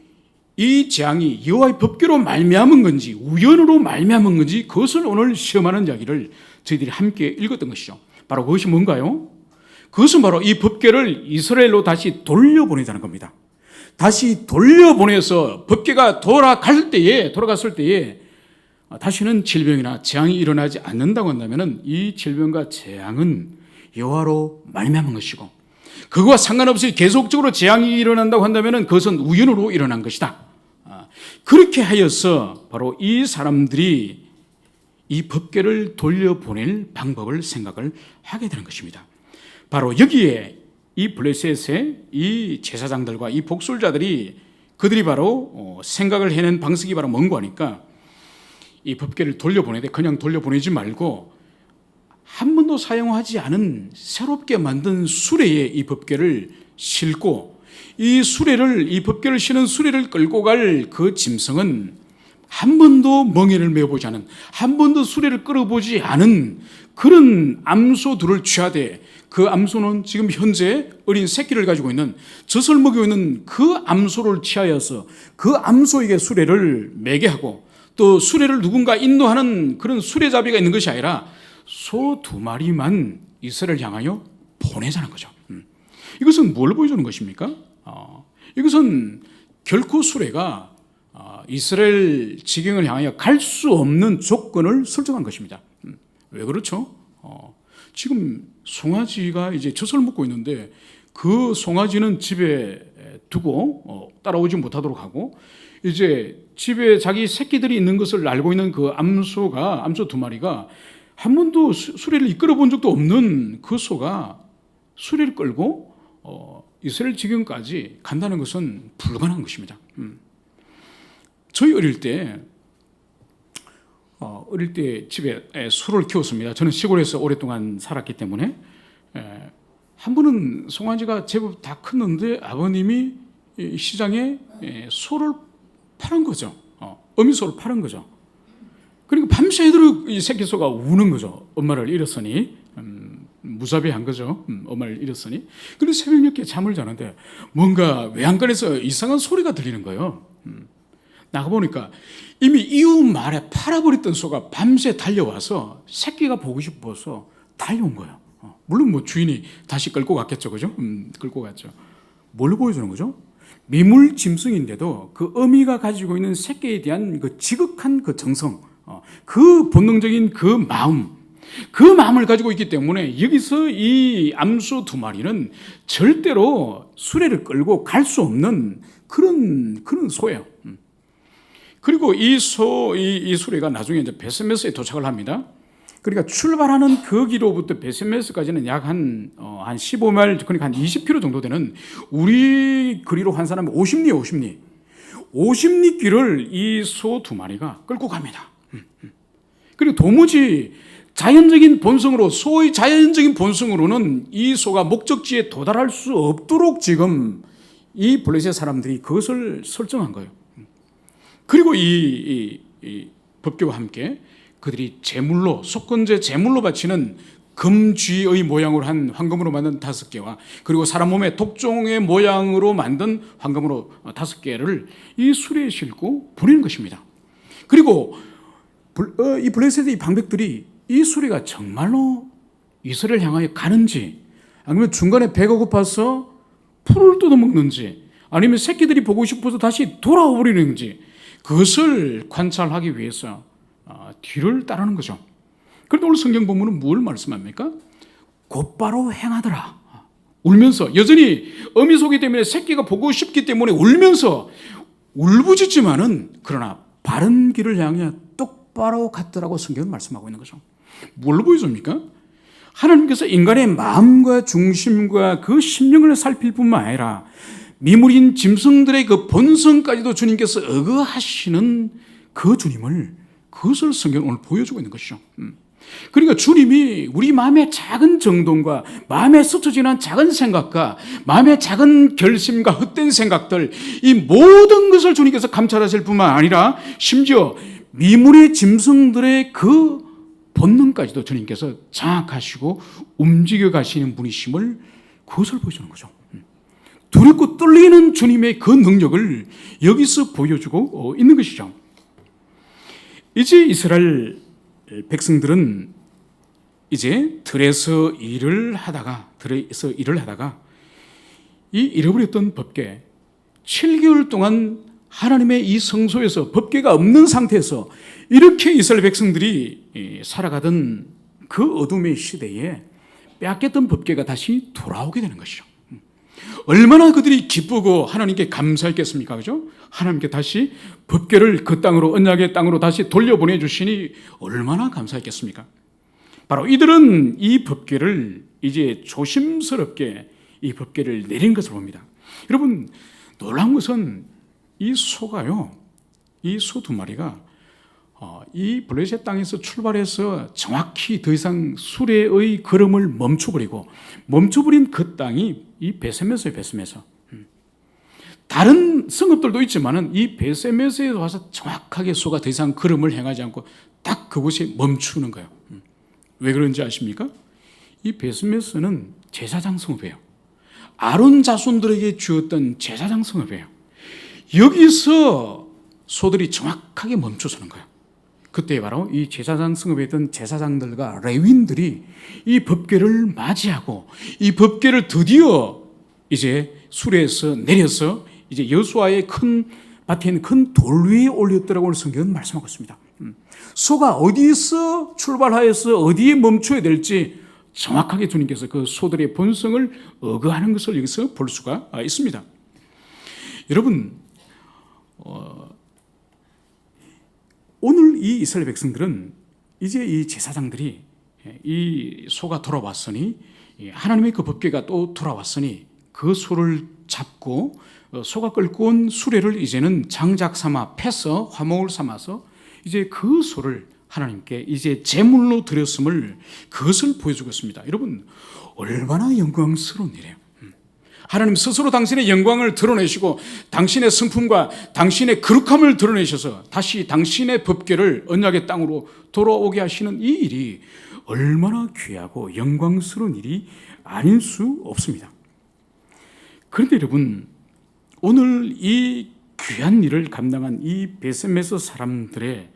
Speaker 1: 이 재앙이 여호와의 법궤로 말미암은 건지 우연으로 말미암은 건지, 그것을 오늘 시험하는 이야기를 저희들이 함께 읽었던 것이죠. 바로 그것이 뭔가요? 그것은 바로 이 법궤를 이스라엘로 다시 돌려보내자는 겁니다. 다시 돌려보내서 법궤가 돌아갔을 때에 다시는 질병이나 재앙이 일어나지 않는다고 한다면 이 질병과 재앙은 여호와로 말미암은 것이고, 그거와 상관없이 계속적으로 재앙이 일어난다고 한다면 그것은 우연으로 일어난 것이다. 그렇게 하여서 바로 이 사람들이 이 법궤를 돌려보낼 방법을 생각을 하게 되는 것입니다. 바로 여기에 이 블레셋의 이 제사장들과 이 복술자들이 그들이 바로 생각을 해낸 방식이 바로 뭔가 하니까, 이 법궤를 돌려보내되 그냥 돌려보내지 말고 한 번도 사용하지 않은 새롭게 만든 수레에 이 법궤를 싣고, 이 법궤를 실은 수레를 끌고 갈 그 짐승은 한 번도 멍에를 메어보지 않은, 한 번도 수레를 끌어보지 않은 그런 암소들을 취하되, 그 암소는 지금 현재 어린 새끼를 가지고 있는, 젖을 먹이고 있는 그 암소를 취하여서 그 암소에게 수레를 매게 하고, 또 수레를 누군가 인도하는 그런 수레잡이가 있는 것이 아니라 소 2마리만 이스라엘을 향하여 보내자는 거죠. 이것은 뭘 보여주는 것입니까? 이것은 결코 수레가 이스라엘 지경을 향하여 갈 수 없는 조건을 설정한 것입니다. 왜 그렇죠? 지금 송아지가 이제 젖을 먹고 있는데 그 송아지는 집에 두고 따라오지 못하도록 하고, 이제 집에 자기 새끼들이 있는 것을 알고 있는 그 암소 2마리가 한 번도 수레를 이끌어 본 적도 없는 그 소가 수레를 끌고 이스라엘 지경까지 간다는 것은 불가능한 것입니다. 저희 어릴 때 집에 소를 키웠습니다. 저는 시골에서 오랫동안 살았기 때문에 한 번은 송아지가 제법 다 컸는데 아버님이 시장에 소를 파는 거죠. 어미소를 파는 거죠. 그러니까 밤새도록 이 새끼 소가 우는 거죠. 엄마를 잃었으니, 무자비한 거죠. 엄마를 잃었으니. 그리고 새벽 늦게 잠을 자는데 뭔가 외양간에서 이상한 소리가 들리는 거예요. 나가보니까 이미 이웃 말에 팔아버렸던 소가 밤새 달려와서 새끼가 보고 싶어서 달려온 거예요. 물론 뭐 주인이 다시 끌고 갔겠죠. 그죠? 끌고 갔죠. 뭘 보여주는 거죠? 미물 짐승인데도 그 어미가 가지고 있는 새끼에 대한 그 지극한 그 정성, 그 본능적인 그 마음을 가지고 있기 때문에 여기서 이 암소 2마리는 절대로 수레를 끌고 갈 수 없는 그런 소예요. 그리고 이 수레가 나중에 이제 베스메스에 도착을 합니다. 그러니까 출발하는 거기로부터 베스메스까지는 약 한 15마일, 그러니까 한 20km 정도 되는, 우리 거리로 환산하면 50리 길을 이 소 2마리가 끌고 갑니다. 그리고 도무지 소의 자연적인 본성으로는 이 소가 목적지에 도달할 수 없도록 지금 이 블레셋 사람들이 그것을 설정한 거예요. 그리고 이 법궤와 함께 그들이 속건제 제물로 바치는 금쥐의 모양으로 한 황금으로 만든 5개와 그리고 사람 몸의 독종의 모양으로 만든 황금으로 5개를 이 수레에 싣고 보내는 것입니다. 그리고 이 블레셋의 방백들이 이 수레가 정말로 이스라엘을 향하여 가는지, 아니면 중간에 배가 고파서 풀을 뜯어먹는지, 아니면 새끼들이 보고 싶어서 다시 돌아와 버리는지, 그것을 관찰하기 위해서 뒤를 따르는 거죠. 그런데 오늘 성경 본문은 뭘 말씀합니까? 곧바로 행하더라. 울면서, 여전히 어미 속이 때문에 새끼가 보고 싶기 때문에 울면서 울부짖지만은 그러나 바른 길을 향해 똑바로 갔더라고 성경은 말씀하고 있는 거죠. 뭘로 보여줍니까? 하나님께서 인간의 마음과 중심과 그 심령을 살필 뿐만 아니라 미물인 짐승들의 그 본성까지도 주님께서 의거하시는 그 주님을, 그것을 성경은 오늘 보여주고 있는 것이죠. 그러니까 주님이 우리 마음의 작은 정동과 마음에 스쳐지는 작은 생각과 마음의 작은 결심과 헛된 생각들, 이 모든 것을 주님께서 감찰하실 뿐만 아니라 심지어 미물의 짐승들의 그 본능까지도 주님께서 장악하시고 움직여 가시는 분이심을, 그것을 보여주는 거죠. 두렵고 떨리는 주님의 그 능력을 여기서 보여주고 있는 것이죠. 이제 이스라엘 백성들은 이제 들에서 일을 하다가 이 잃어버렸던 법궤, 7개월 동안 하나님의 이 성소에서 법궤가 없는 상태에서 이렇게 이스라엘 백성들이 살아가던 그 어둠의 시대에 빼앗겼던 법궤가 다시 돌아오게 되는 것이죠. 얼마나 그들이 기쁘고 하나님께 감사했겠습니까? 그죠? 하나님께 다시 법궤를 그 땅으로, 언약의 땅으로 다시 돌려보내 주시니 얼마나 감사했겠습니까? 바로 이들은 이 법궤를 이제 조심스럽게 이 법궤를 내린 것을 봅니다. 여러분, 놀라운 것은 이 소가요, 이 소 2마리가 이 블레셋 땅에서 출발해서 정확히 더 이상 수레의 걸음을 멈춰버린 그 땅이 이 베세메스예요. 베세메스. 다른 성읍들도 있지만은 이 베세메스에 와서 정확하게 소가 더 이상 걸음을 행하지 않고 딱 그곳에 멈추는 거예요. 왜 그런지 아십니까? 이 베세메스는 제사장 성읍이에요. 아론 자손들에게 주었던 제사장 성읍이에요. 여기서 소들이 정확하게 멈춰서는 거예요. 그때 바로 이 제사장 성읍에 있던 제사장들과 레위인들이 이 법궤를 맞이하고 이 법궤를 드디어 이제 수레에서 내려서 이제 여수아의 큰 밭에 있는 큰 돌 위에 올렸더라고 성경은 말씀하고 있습니다. 소가 어디서 출발하여서 어디에 멈춰야 될지 정확하게 주님께서 그 소들의 본성을 의거하는 것을 여기서 볼 수가 있습니다. 여러분, 오늘 이 이스라엘 백성들은 이제 이 제사장들이 이 소가 돌아왔으니, 하나님의 그 법궤가 또 돌아왔으니 그 소를 잡고 소가 끌고 온 수레를 이제는 장작 삼아 패서 화목을 삼아서 이제 그 소를 하나님께 이제 제물로 드렸음을, 그것을 보여주고 있습니다. 여러분, 얼마나 영광스러운 일이에요. 하나님 스스로 당신의 영광을 드러내시고 당신의 성품과 당신의 거룩함을 드러내셔서 다시 당신의 법궤를 언약의 땅으로 돌아오게 하시는 이 일이 얼마나 귀하고 영광스러운 일이 아닐 수 없습니다. 그런데 여러분, 오늘 이 귀한 일을 감당한 이 베세메스 사람들의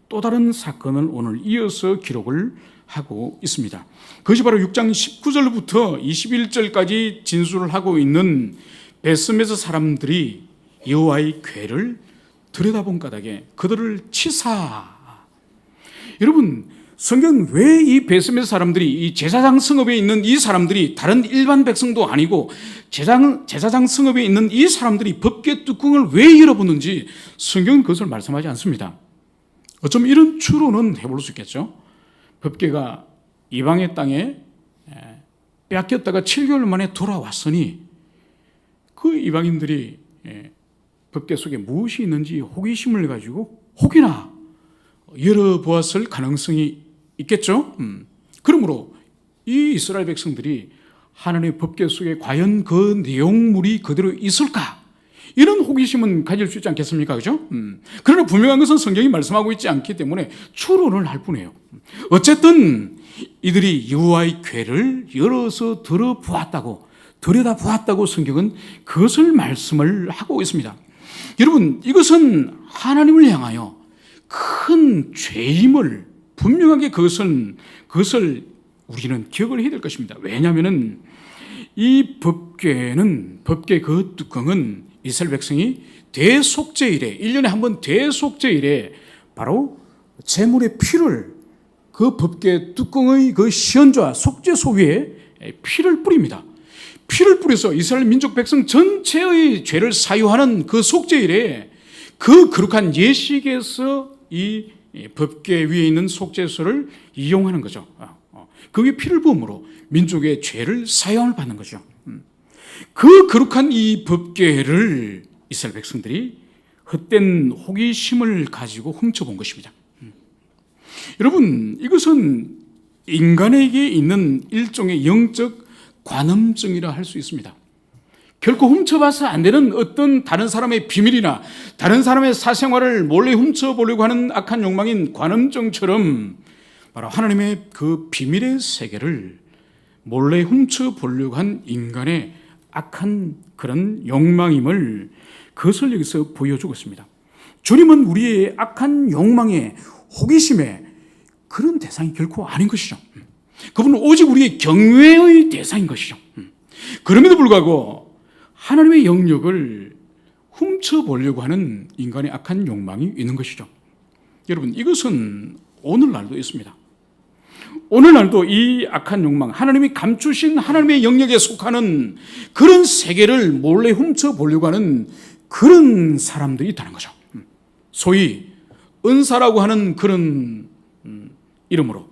Speaker 1: 또 다른 사건을 오늘 이어서 기록을 하고 있습니다. 그것이 바로 6장 19절부터 21절까지 진술을 하고 있는 베세메스 사람들이 여호와의 궤를 들여다본 까닭에 그들을 치사. 여러분, 성경은 왜 이 베세메스 사람들이, 이 제사장 성읍에 있는 이 사람들이 다른 일반 백성도 아니고 제사장 성읍에 있는 이 사람들이 법궤 뚜껑을 왜 열어보는지 성경은 그것을 말씀하지 않습니다. 어쩌면 이런 추론은 해볼 수 있겠죠. 법궤가 이방의 땅에 빼앗겼다가 7개월 만에 돌아왔으니 그 이방인들이 법궤 속에 무엇이 있는지 호기심을 가지고 혹이나 열어보았을 가능성이 있겠죠. 그러므로 이 이스라엘 백성들이 하나님의 법궤 속에 과연 그 내용물이 그대로 있을까, 이런 호기심은 가질 수 있지 않겠습니까? 그죠? 그러나 분명한 것은 성경이 말씀하고 있지 않기 때문에 추론을 할 뿐이에요. 어쨌든 이들이 여호와의 궤를 열어서 들여다보았다고 성경은 그것을 말씀을 하고 있습니다. 여러분, 이것은 하나님을 향하여 큰 죄임을 분명하게 그것을 우리는 기억을 해야 될 것입니다. 왜냐하면 이 법궤의 그 뚜껑은 이스라엘 백성이 대속죄일에 1년에 한 번 대속죄일에 바로 제물의 피를 그 법궤 뚜껑의 그 시언좌 속죄소 위에 피를 뿌립니다. 피를 뿌려서 이스라엘 민족 백성 전체의 죄를 사유하는 그 속죄일에 그 거룩한 예식에서 이 법궤 위에 있는 속죄소를 이용하는 거죠. 그 위에 피를 부음으로 민족의 죄를 사형을 받는 거죠. 그 거룩한 이 법궤를 이스라엘 백성들이 헛된 호기심을 가지고 훔쳐본 것입니다. 여러분, 이것은 인간에게 있는 일종의 영적 관음증이라 할 수 있습니다. 결코 훔쳐봐서 안 되는 어떤 다른 사람의 비밀이나 다른 사람의 사생활을 몰래 훔쳐보려고 하는 악한 욕망인 관음증처럼 바로 하나님의 그 비밀의 세계를 몰래 훔쳐보려고 한 인간의 악한 그런 욕망임을 그것을 여기서 보여주고 있습니다. 주님은 우리의 악한 욕망에 호기심에 그런 대상이 결코 아닌 것이죠. 그분은 오직 우리의 경외의 대상인 것이죠. 그럼에도 불구하고 하나님의 영역을 훔쳐보려고 하는 인간의 악한 욕망이 있는 것이죠. 여러분, 이것은 오늘날도 있습니다. 오늘날도 이 악한 욕망, 하나님이 감추신 하나님의 영역에 속하는 그런 세계를 몰래 훔쳐보려고 하는 그런 사람들이 있다는 거죠. 소위 은사라고 하는 그런 이름으로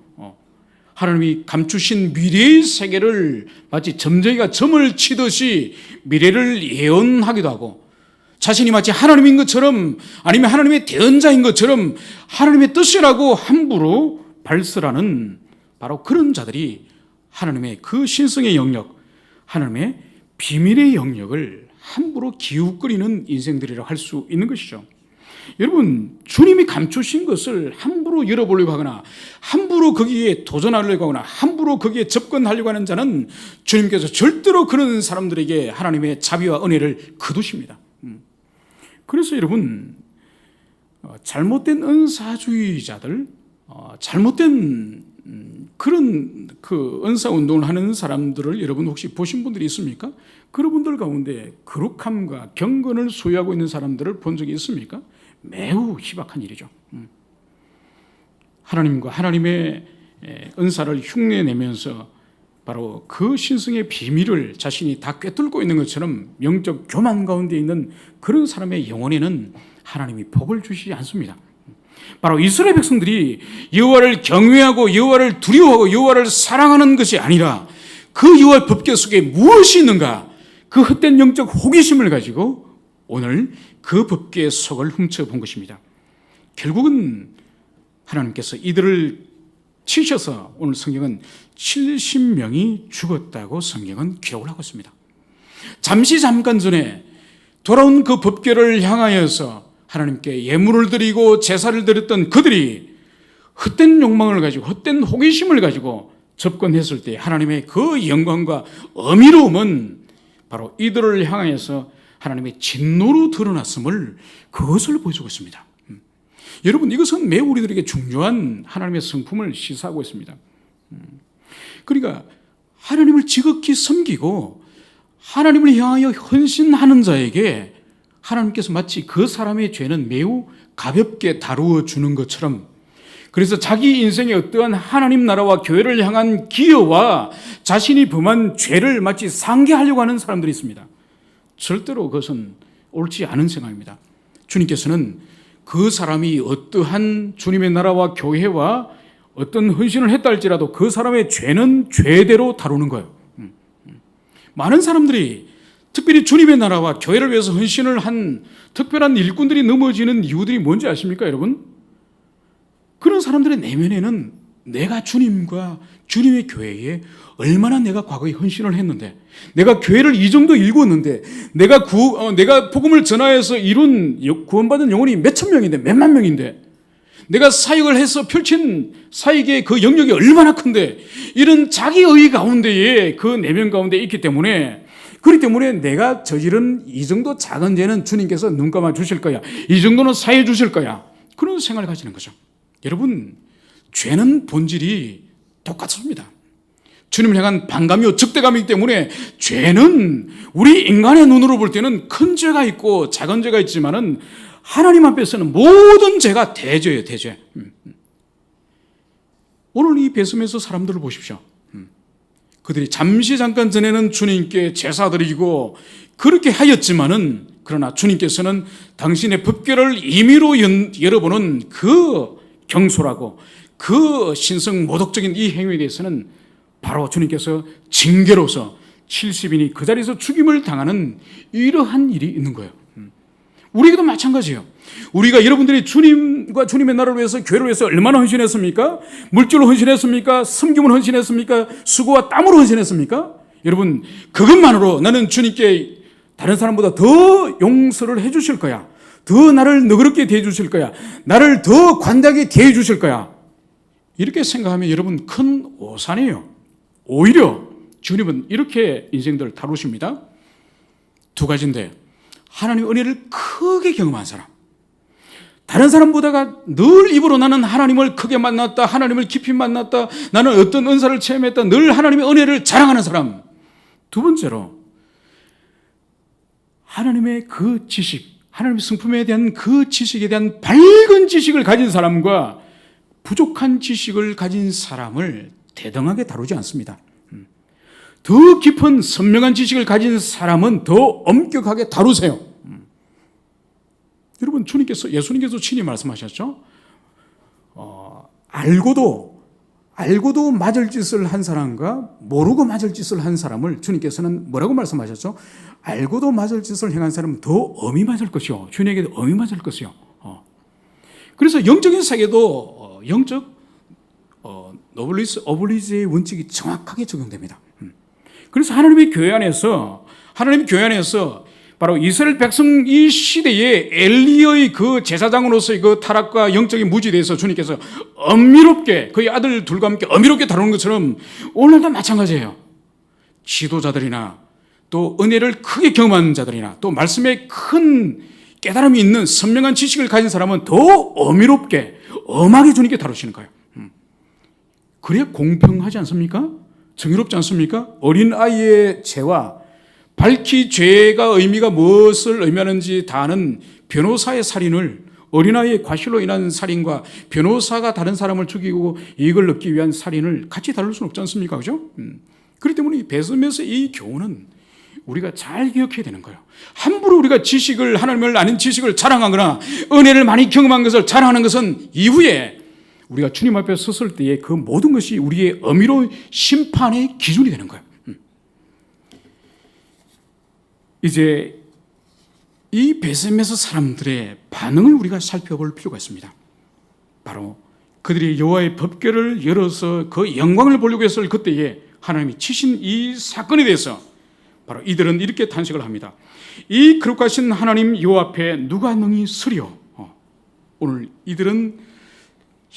Speaker 1: 하나님이 감추신 미래의 세계를 마치 점쟁이가 점을 치듯이 미래를 예언하기도 하고, 자신이 마치 하나님인 것처럼 아니면 하나님의 대언자인 것처럼 하나님의 뜻이라고 함부로 발설하는 바로 그런 자들이 하나님의 그 신성의 영역, 하나님의 비밀의 영역을 함부로 기웃거리는 인생들이라고 할 수 있는 것이죠. 여러분, 주님이 감추신 것을 함부로 열어보려고 하거나 함부로 거기에 도전하려고 하거나 함부로 거기에 접근하려고 하는 자는 주님께서 절대로 그런 사람들에게 하나님의 자비와 은혜를 거두십니다. 그래서 여러분, 잘못된 은사주의자들, 잘못된 그런 그 은사 운동을 하는 사람들을 여러분 혹시 보신 분들이 있습니까? 그런 분들 가운데 거룩함과 경건을 소유하고 있는 사람들을 본 적이 있습니까? 매우 희박한 일이죠. 하나님과 하나님의 은사를 흉내내면서 바로 그 신성의 비밀을 자신이 다 꿰뚫고 있는 것처럼 영적 교만 가운데 있는 그런 사람의 영혼에는 하나님이 복을 주시지 않습니다. 바로 이스라엘 백성들이 여호와를 경외하고 여호와를 두려워하고 여호와를 사랑하는 것이 아니라 그 여호와의 법궤 속에 무엇이 있는가, 그 헛된 영적 호기심을 가지고 오늘 그 법궤의 속을 훔쳐본 것입니다. 결국은 하나님께서 이들을 치셔서 오늘 성경은 70명이 죽었다고 성경은 기록을 하고 있습니다. 잠깐 전에 돌아온 그 법궤를 향하여서 하나님께 예물을 드리고 제사를 드렸던 그들이 헛된 욕망을 가지고 헛된 호기심을 가지고 접근했을 때 하나님의 그 영광과 어미로움은 바로 이들을 향하여서 하나님의 진노로 드러났음을 그것을 보여주고 있습니다. 여러분, 이것은 매우 우리들에게 중요한 하나님의 성품을 시사하고 있습니다. 그러니까 하나님을 지극히 섬기고 하나님을 향하여 헌신하는 자에게 하나님께서 마치 그 사람의 죄는 매우 가볍게 다루어 주는 것처럼, 그래서 자기 인생의 어떠한 하나님 나라와 교회를 향한 기여와 자신이 범한 죄를 마치 상기하려고 하는 사람들이 있습니다. 절대로 그것은 옳지 않은 생각입니다. 주님께서는 그 사람이 어떠한 주님의 나라와 교회와 어떤 헌신을 했다 할지라도 그 사람의 죄는 죄대로 다루는 거예요. 많은 사람들이 특별히 주님의 나라와 교회를 위해서 헌신을 한 특별한 일꾼들이 넘어지는 이유들이 뭔지 아십니까, 여러분? 그런 사람들의 내면에는 내가 주님과 주님의 교회에 얼마나 내가 과거에 헌신을 했는데, 내가 교회를 이 정도 일구었는데, 내가 복음을 전하여서 구원받은 영혼이 몇천 명인데, 몇만 명인데, 내가 사역을 해서 펼친 사역의 그 영역이 얼마나 큰데 이런 자기의 가운데에 그 내면 가운데 있기 때문에 그렇기 때문에 내가 저지른 이 정도 작은 죄는 주님께서 눈 감아 주실 거야. 이 정도는 사해 주실 거야. 그런 생각을 가지는 거죠. 여러분, 죄는 본질이 똑같습니다. 주님을 향한 반감이요 적대감이기 때문에 죄는 우리 인간의 눈으로 볼 때는 큰 죄가 있고 작은 죄가 있지만은 하나님 앞에서는 모든 죄가 대죄예요, 대죄. 오늘 이 베스메서 사람들을 보십시오. 그들이 잠깐 전에는 주님께 제사 드리고 그렇게 하였지만은 그러나 주님께서는 당신의 법궤를 임의로 열어보는 그 경솔하고 그 신성 모독적인 이 행위에 대해서는 바로 주님께서 징계로서 70인이 그 자리에서 죽임을 당하는 이러한 일이 있는 거예요. 우리에게도 마찬가지예요. 우리가 여러분들이 주님과 주님의 나라를 위해서 교회를 위해서 얼마나 헌신했습니까? 물질로 헌신했습니까? 섬김을 헌신했습니까? 수고와 땀으로 헌신했습니까? 여러분, 그것만으로 나는 주님께 다른 사람보다 더 용서를 해 주실 거야. 더 나를 너그럽게 대해 주실 거야. 나를 더 관대하게 대해 주실 거야. 이렇게 생각하면 여러분 큰 오산이에요. 오히려 주님은 이렇게 인생들을 다루십니다. 두 가지인데, 하나님의 은혜를 크게 경험한 사람, 다른 사람보다가 늘 입으로 나는 하나님을 크게 만났다, 하나님을 깊이 만났다, 나는 어떤 은사를 체험했다, 늘 하나님의 은혜를 자랑하는 사람. 두 번째로 하나님의 그 지식, 하나님의 성품에 대한 그 지식에 대한 밝은 지식을 가진 사람과 부족한 지식을 가진 사람을 대등하게 다루지 않습니다. 더 깊은 선명한 지식을 가진 사람은 더 엄격하게 다루세요. 여러분, 예수님께서 친히 말씀하셨죠. 알고도 맞을 짓을 한 사람과 모르고 맞을 짓을 한 사람을 주님께서는 뭐라고 말씀하셨죠? 알고도 맞을 짓을 행한 사람은 더 엄히 맞을 것이요, 주님에게도 엄히 맞을 것이요. 그래서 영적인 세계도 영적 노블리스 오블리지의 원칙이 정확하게 적용됩니다. 그래서 하나님의 교회 안에서 바로 이스라엘 백성 이 시대에 엘리의 그 제사장으로서의 그 타락과 영적인 무지에 대해서 주님께서 엄밀롭게 그의 아들 둘과 함께 엄밀롭게 다루는 것처럼 오늘도 마찬가지예요. 지도자들이나 또 은혜를 크게 경험한 자들이나 또 말씀에 큰 깨달음이 있는 선명한 지식을 가진 사람은 더 엄밀롭게 엄하게 주님께 다루시는 거예요. 그래야 공평하지 않습니까? 정의롭지 않습니까? 어린아이의 죄와 밝히 죄가 의미가 무엇을 의미하는지 다 아는 변호사의 살인을, 어린아이의 과실로 인한 살인과 변호사가 다른 사람을 죽이고 이익을 얻기 위한 살인을 같이 다룰 수는 없지 않습니까? 그죠? 그렇기 때문에 이 베스메서 이 교훈은 우리가 잘 기억해야 되는 거예요. 함부로 우리가 하나님을 아는 지식을 자랑하거나 은혜를 많이 경험한 것을 자랑하는 것은 이후에 우리가 주님 앞에 섰을 때에 그 모든 것이 우리의 엄의로운 심판의 기준이 되는 거예요. 이제 이 베스메서 사람들의 반응을 우리가 살펴볼 필요가 있습니다. 바로 그들이 여호와의 법궤를 열어서 그 영광을 보려고 했을 그때에 하나님이 치신 이 사건에 대해서 바로 이들은 이렇게 탄식을 합니다. 이 거룩하신 하나님 여호와 앞에 누가 능히 서리요? 오늘 이들은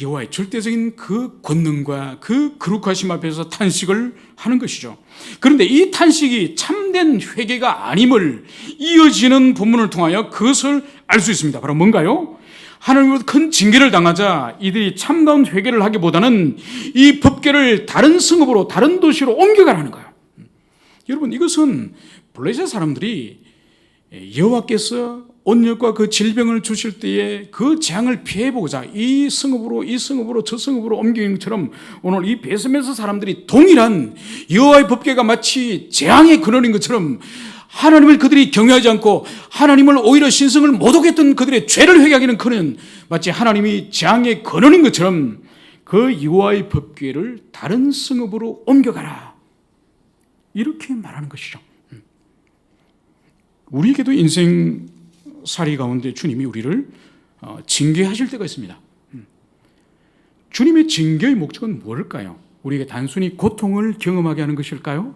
Speaker 1: 여호와의 절대적인 그 권능과 그 거룩하심 앞에서 탄식을 하는 것이죠. 그런데 이 탄식이 참된 회개가 아님을 이어지는 본문을 통하여 그것을 알 수 있습니다. 바로 뭔가요? 하나님으로부터 큰 징계를 당하자 이들이 참다운 회개를 하기보다는 이 법궤를 다른 성읍으로, 다른 도시로 옮겨가라는 거예요. 여러분, 이것은 블레셋 사람들이 여호와께서 온역과 그 질병을 주실 때에 그 재앙을 피해보고자 이 성읍으로 저 성읍으로 옮기는 것처럼 오늘 이 베스메서 사람들이 동일한 여호와의 법궤가 마치 재앙의 근원인 것처럼 하나님을 그들이 경외하지 않고 하나님을 오히려 신성을 모독했던 그들의 죄를 회개하기는 커녕 마치 하나님이 재앙의 근원인 것처럼 그 여호와의 법궤를 다른 성읍으로 옮겨가라, 이렇게 말하는 것이죠. 우리에게도 인생살이 가운데 주님이 우리를 징계하실 때가 있습니다. 주님의 징계의 목적은 뭘까요? 우리에게 단순히 고통을 경험하게 하는 것일까요?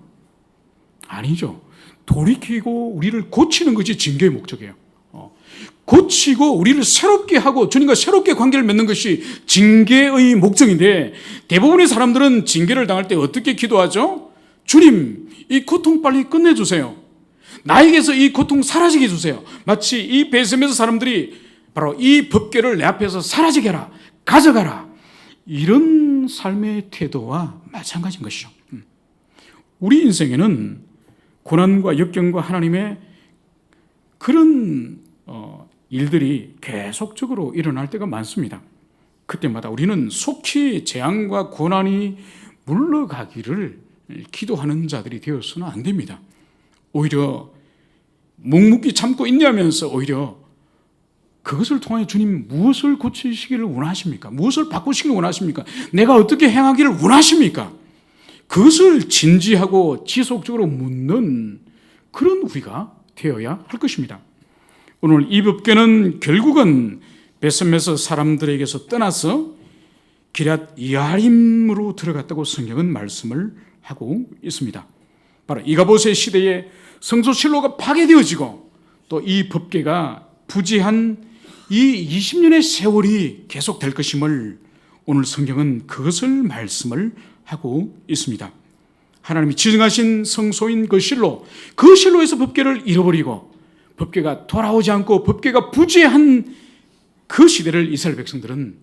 Speaker 1: 아니죠. 돌이키고 우리를 고치는 것이 징계의 목적이에요. 고치고 우리를 새롭게 하고 주님과 새롭게 관계를 맺는 것이 징계의 목적인데, 대부분의 사람들은 징계를 당할 때 어떻게 기도하죠? 주님, 이 고통 빨리 끝내주세요. 나에게서 이 고통 사라지게 해주세요. 마치 이 베셈에서 사람들이 바로 이 법궤를 내 앞에서 사라지게 해라, 가져가라, 이런 삶의 태도와 마찬가지인 것이죠. 우리 인생에는 고난과 역경과 하나님의 그런 일들이 계속적으로 일어날 때가 많습니다. 그때마다 우리는 속히 재앙과 고난이 물러가기를 기도하는 자들이 되어서는 안 됩니다. 오히려 묵묵히 참고 인내하면서 오히려 그것을 통해 주님 무엇을 고치시기를 원하십니까? 무엇을 바꾸시기를 원하십니까? 내가 어떻게 행하기를 원하십니까? 그것을 진지하고 지속적으로 묻는 그런 우리가 되어야 할 것입니다. 오늘 이 법궤는 결국은 베셈에서 사람들에게서 떠나서 기럇 여아림으로 들어갔다고 성경은 말씀을 하고 있습니다. 바로 이가봇의 시대에 성소 실로가 파괴되어지고 또 이 법궤가 부재한 이 20년의 세월이 계속될 것임을 오늘 성경은 그것을 말씀을 하고 있습니다. 하나님이 지정하신 성소인 그 실로, 그 실로에서 법궤를 잃어버리고 법궤가 돌아오지 않고 법궤가 부재한 그 시대를 이스라엘 백성들은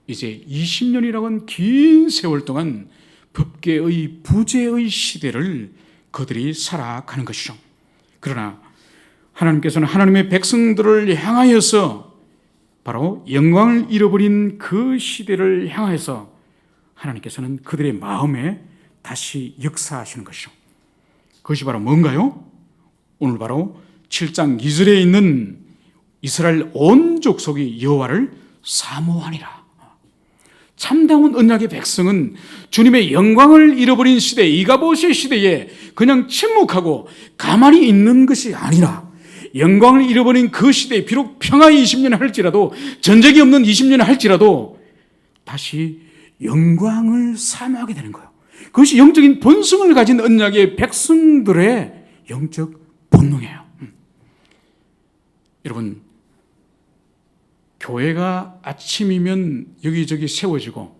Speaker 1: 이제 20년이라고 하는 긴 세월 동안 법궤의 부재의 시대를 그들이 살아가는 것이죠. 그러나 하나님께서는 하나님의 백성들을 향하여서 바로 영광을 잃어버린 그 시대를 향하여서 하나님께서는 그들의 마음에 다시 역사하시는 것이죠. 그것이 바로 뭔가요? 오늘 바로 7장 2절에 있는 이스라엘 온 족속이 여호와를 사모하니라. 참다운 언약의 백성은 주님의 영광을 잃어버린 시대, 이가봇의 시대에 그냥 침묵하고 가만히 있는 것이 아니라 영광을 잃어버린 그 시대에 비록 평화의 20년 할지라도, 전쟁이 없는 20년 할지라도 다시 영광을 사모하게 되는 거예요. 그것이 영적인 본성을 가진 언약의 백성들의 영적 본능이에요. 여러분, 교회가 아침이면 여기저기 세워지고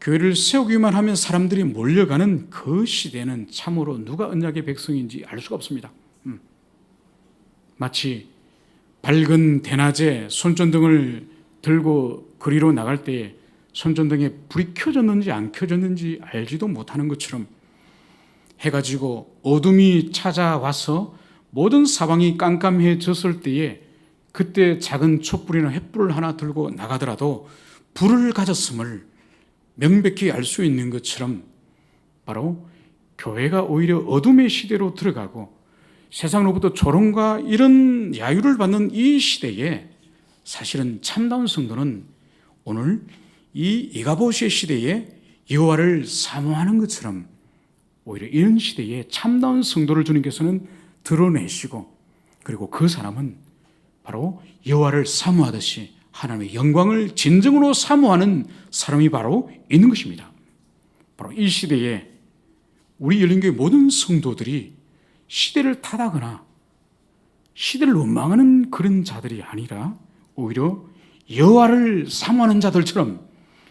Speaker 1: 교회를 세우기만 하면 사람들이 몰려가는 그 시대는 참으로 누가 언약의 백성인지 알 수가 없습니다. 마치 밝은 대낮에 손전등을 들고 거리로 나갈 때 손전등에 불이 켜졌는지 안 켜졌는지 알지도 못하는 것처럼 해가 지고 어둠이 찾아와서 모든 사방이 깜깜해졌을 때에 그때 작은 촛불이나 횃불을 하나 들고 나가더라도 불을 가졌음을 명백히 알 수 있는 것처럼 바로 교회가 오히려 어둠의 시대로 들어가고 세상으로부터 조롱과 이런 야유를 받는 이 시대에 사실은 참다운 성도는 오늘 이 이가봇의 시대에 여호와를 사모하는 것처럼 오히려 이런 시대에 참다운 성도를 주님께서는 드러내시고, 그리고 그 사람은 바로 여호와를 사모하듯이 하나님의 영광을 진정으로 사모하는 사람이 바로 있는 것입니다. 바로 이 시대에 우리 열린교회 모든 성도들이 시대를 탓하거나 시대를 원망하는 그런 자들이 아니라 오히려 여호와를 사모하는 자들처럼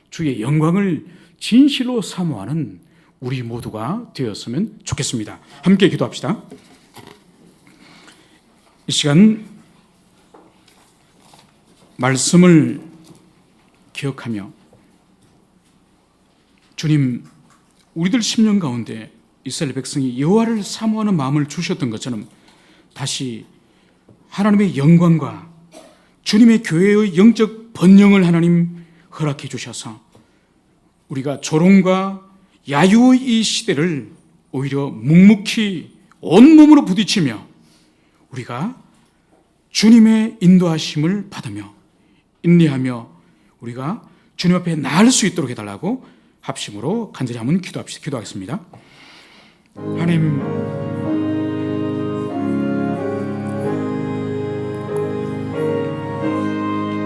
Speaker 1: 주의 영광을 진실로 사모하는 우리 모두가 되었으면 좋겠습니다. 함께 기도합시다. 이 시간 말씀을 기억하며 주님, 우리들 10년 가운데 이스라엘 백성이 여호와를 사모하는 마음을 주셨던 것처럼 다시 하나님의 영광과 주님의 교회의 영적 번영을 하나님 허락해 주셔서 우리가 조롱과 야유의 이 시대를 오히려 묵묵히 온몸으로 부딪히며 우리가 주님의 인도하심을 받으며 인내하며 우리가 주님 앞에 나을 수 있도록 해달라고 합심으로 간절히 한번 기도하겠습니다. 하나님,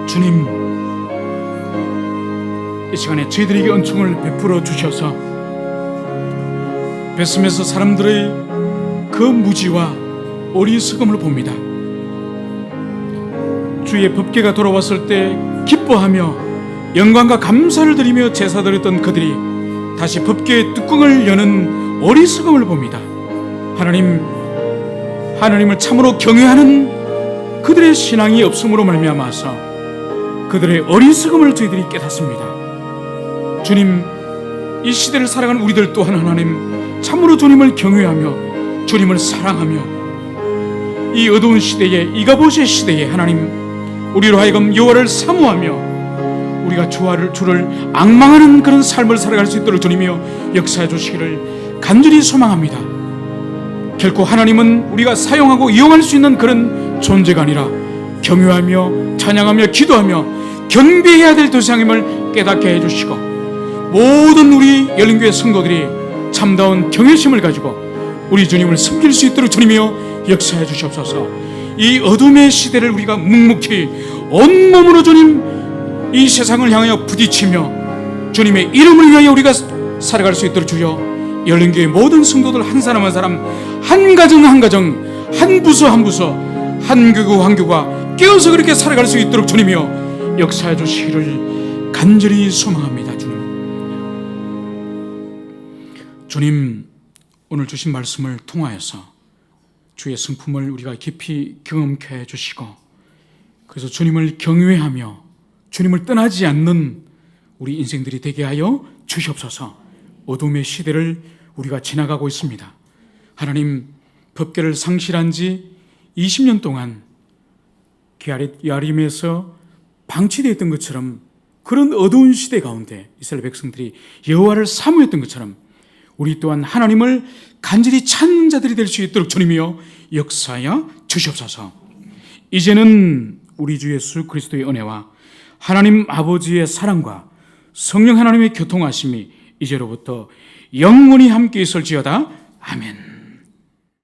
Speaker 1: 주님, 이 시간에 저희들에게 은총을 베풀어 주셔서 베셈에서 사람들의 그 무지와 어리석음을 봅니다. 주의 법궤가 돌아왔을 때 기뻐하며 영광과 감사를 드리며 제사드렸던 그들이 다시 법궤의 뚜껑을 여는 어리석음을 봅니다. 하나님을 참으로 경외하는 그들의 신앙이 없음으로 말미암아서 그들의 어리석음을 저희들이 깨닫습니다. 주님, 이 시대를 살아가는 우리들 또한 하나님 참으로 주님을 경외하며 주님을 사랑하며 이 어두운 시대에, 이가봇의 시대에 하나님 우리로 하여금 여호와를 사모하며 우리가 주를 앙망하는 그런 삶을 살아갈 수 있도록 주님이여 역사해 주시기를 간절히 소망합니다. 결코 하나님은 우리가 사용하고 이용할 수 있는 그런 존재가 아니라 경외하며 찬양하며 기도하며 경배해야 될 대상임을 깨닫게 해주시고 모든 우리 열린교회 성도들이 참다운 경외심을 가지고 우리 주님을 섬길 수 있도록 주님이여 역사해 주시옵소서. 이 어둠의 시대를 우리가 묵묵히 온몸으로 주님 이 세상을 향하여 부딪히며 주님의 이름을 위하여 우리가 살아갈 수 있도록 주여 열린교회 모든 성도들 한 사람 한 사람, 한 가정 한 가정, 한 부서 한 부서, 한 교구 한 교구가 깨어서 그렇게 살아갈 수 있도록 주님이여 역사해 주시기를 간절히 소망합니다. 주님, 오늘 주신 말씀을 통하여서 주의 성품을 우리가 깊이 경험케 해주시고 그래서 주님을 경외하며 주님을 떠나지 않는 우리 인생들이 되게 하여 주시옵소서. 어둠의 시대를 우리가 지나가고 있습니다. 하나님, 법궤를 상실한 지 20년 동안 야림에서 방치되어 있던 것처럼 그런 어두운 시대 가운데 이스라엘 백성들이 여호와를 사모했던 것처럼 우리 또한 하나님을 간절히 찾는 자들이 될 수 있도록 주님이여 역사하여 주시옵소서. 이제는 우리 주 예수 그리스도의 은혜와 하나님 아버지의 사랑과 성령 하나님의 교통하심이 이제로부터 영원히 함께 있을지어다. 아멘.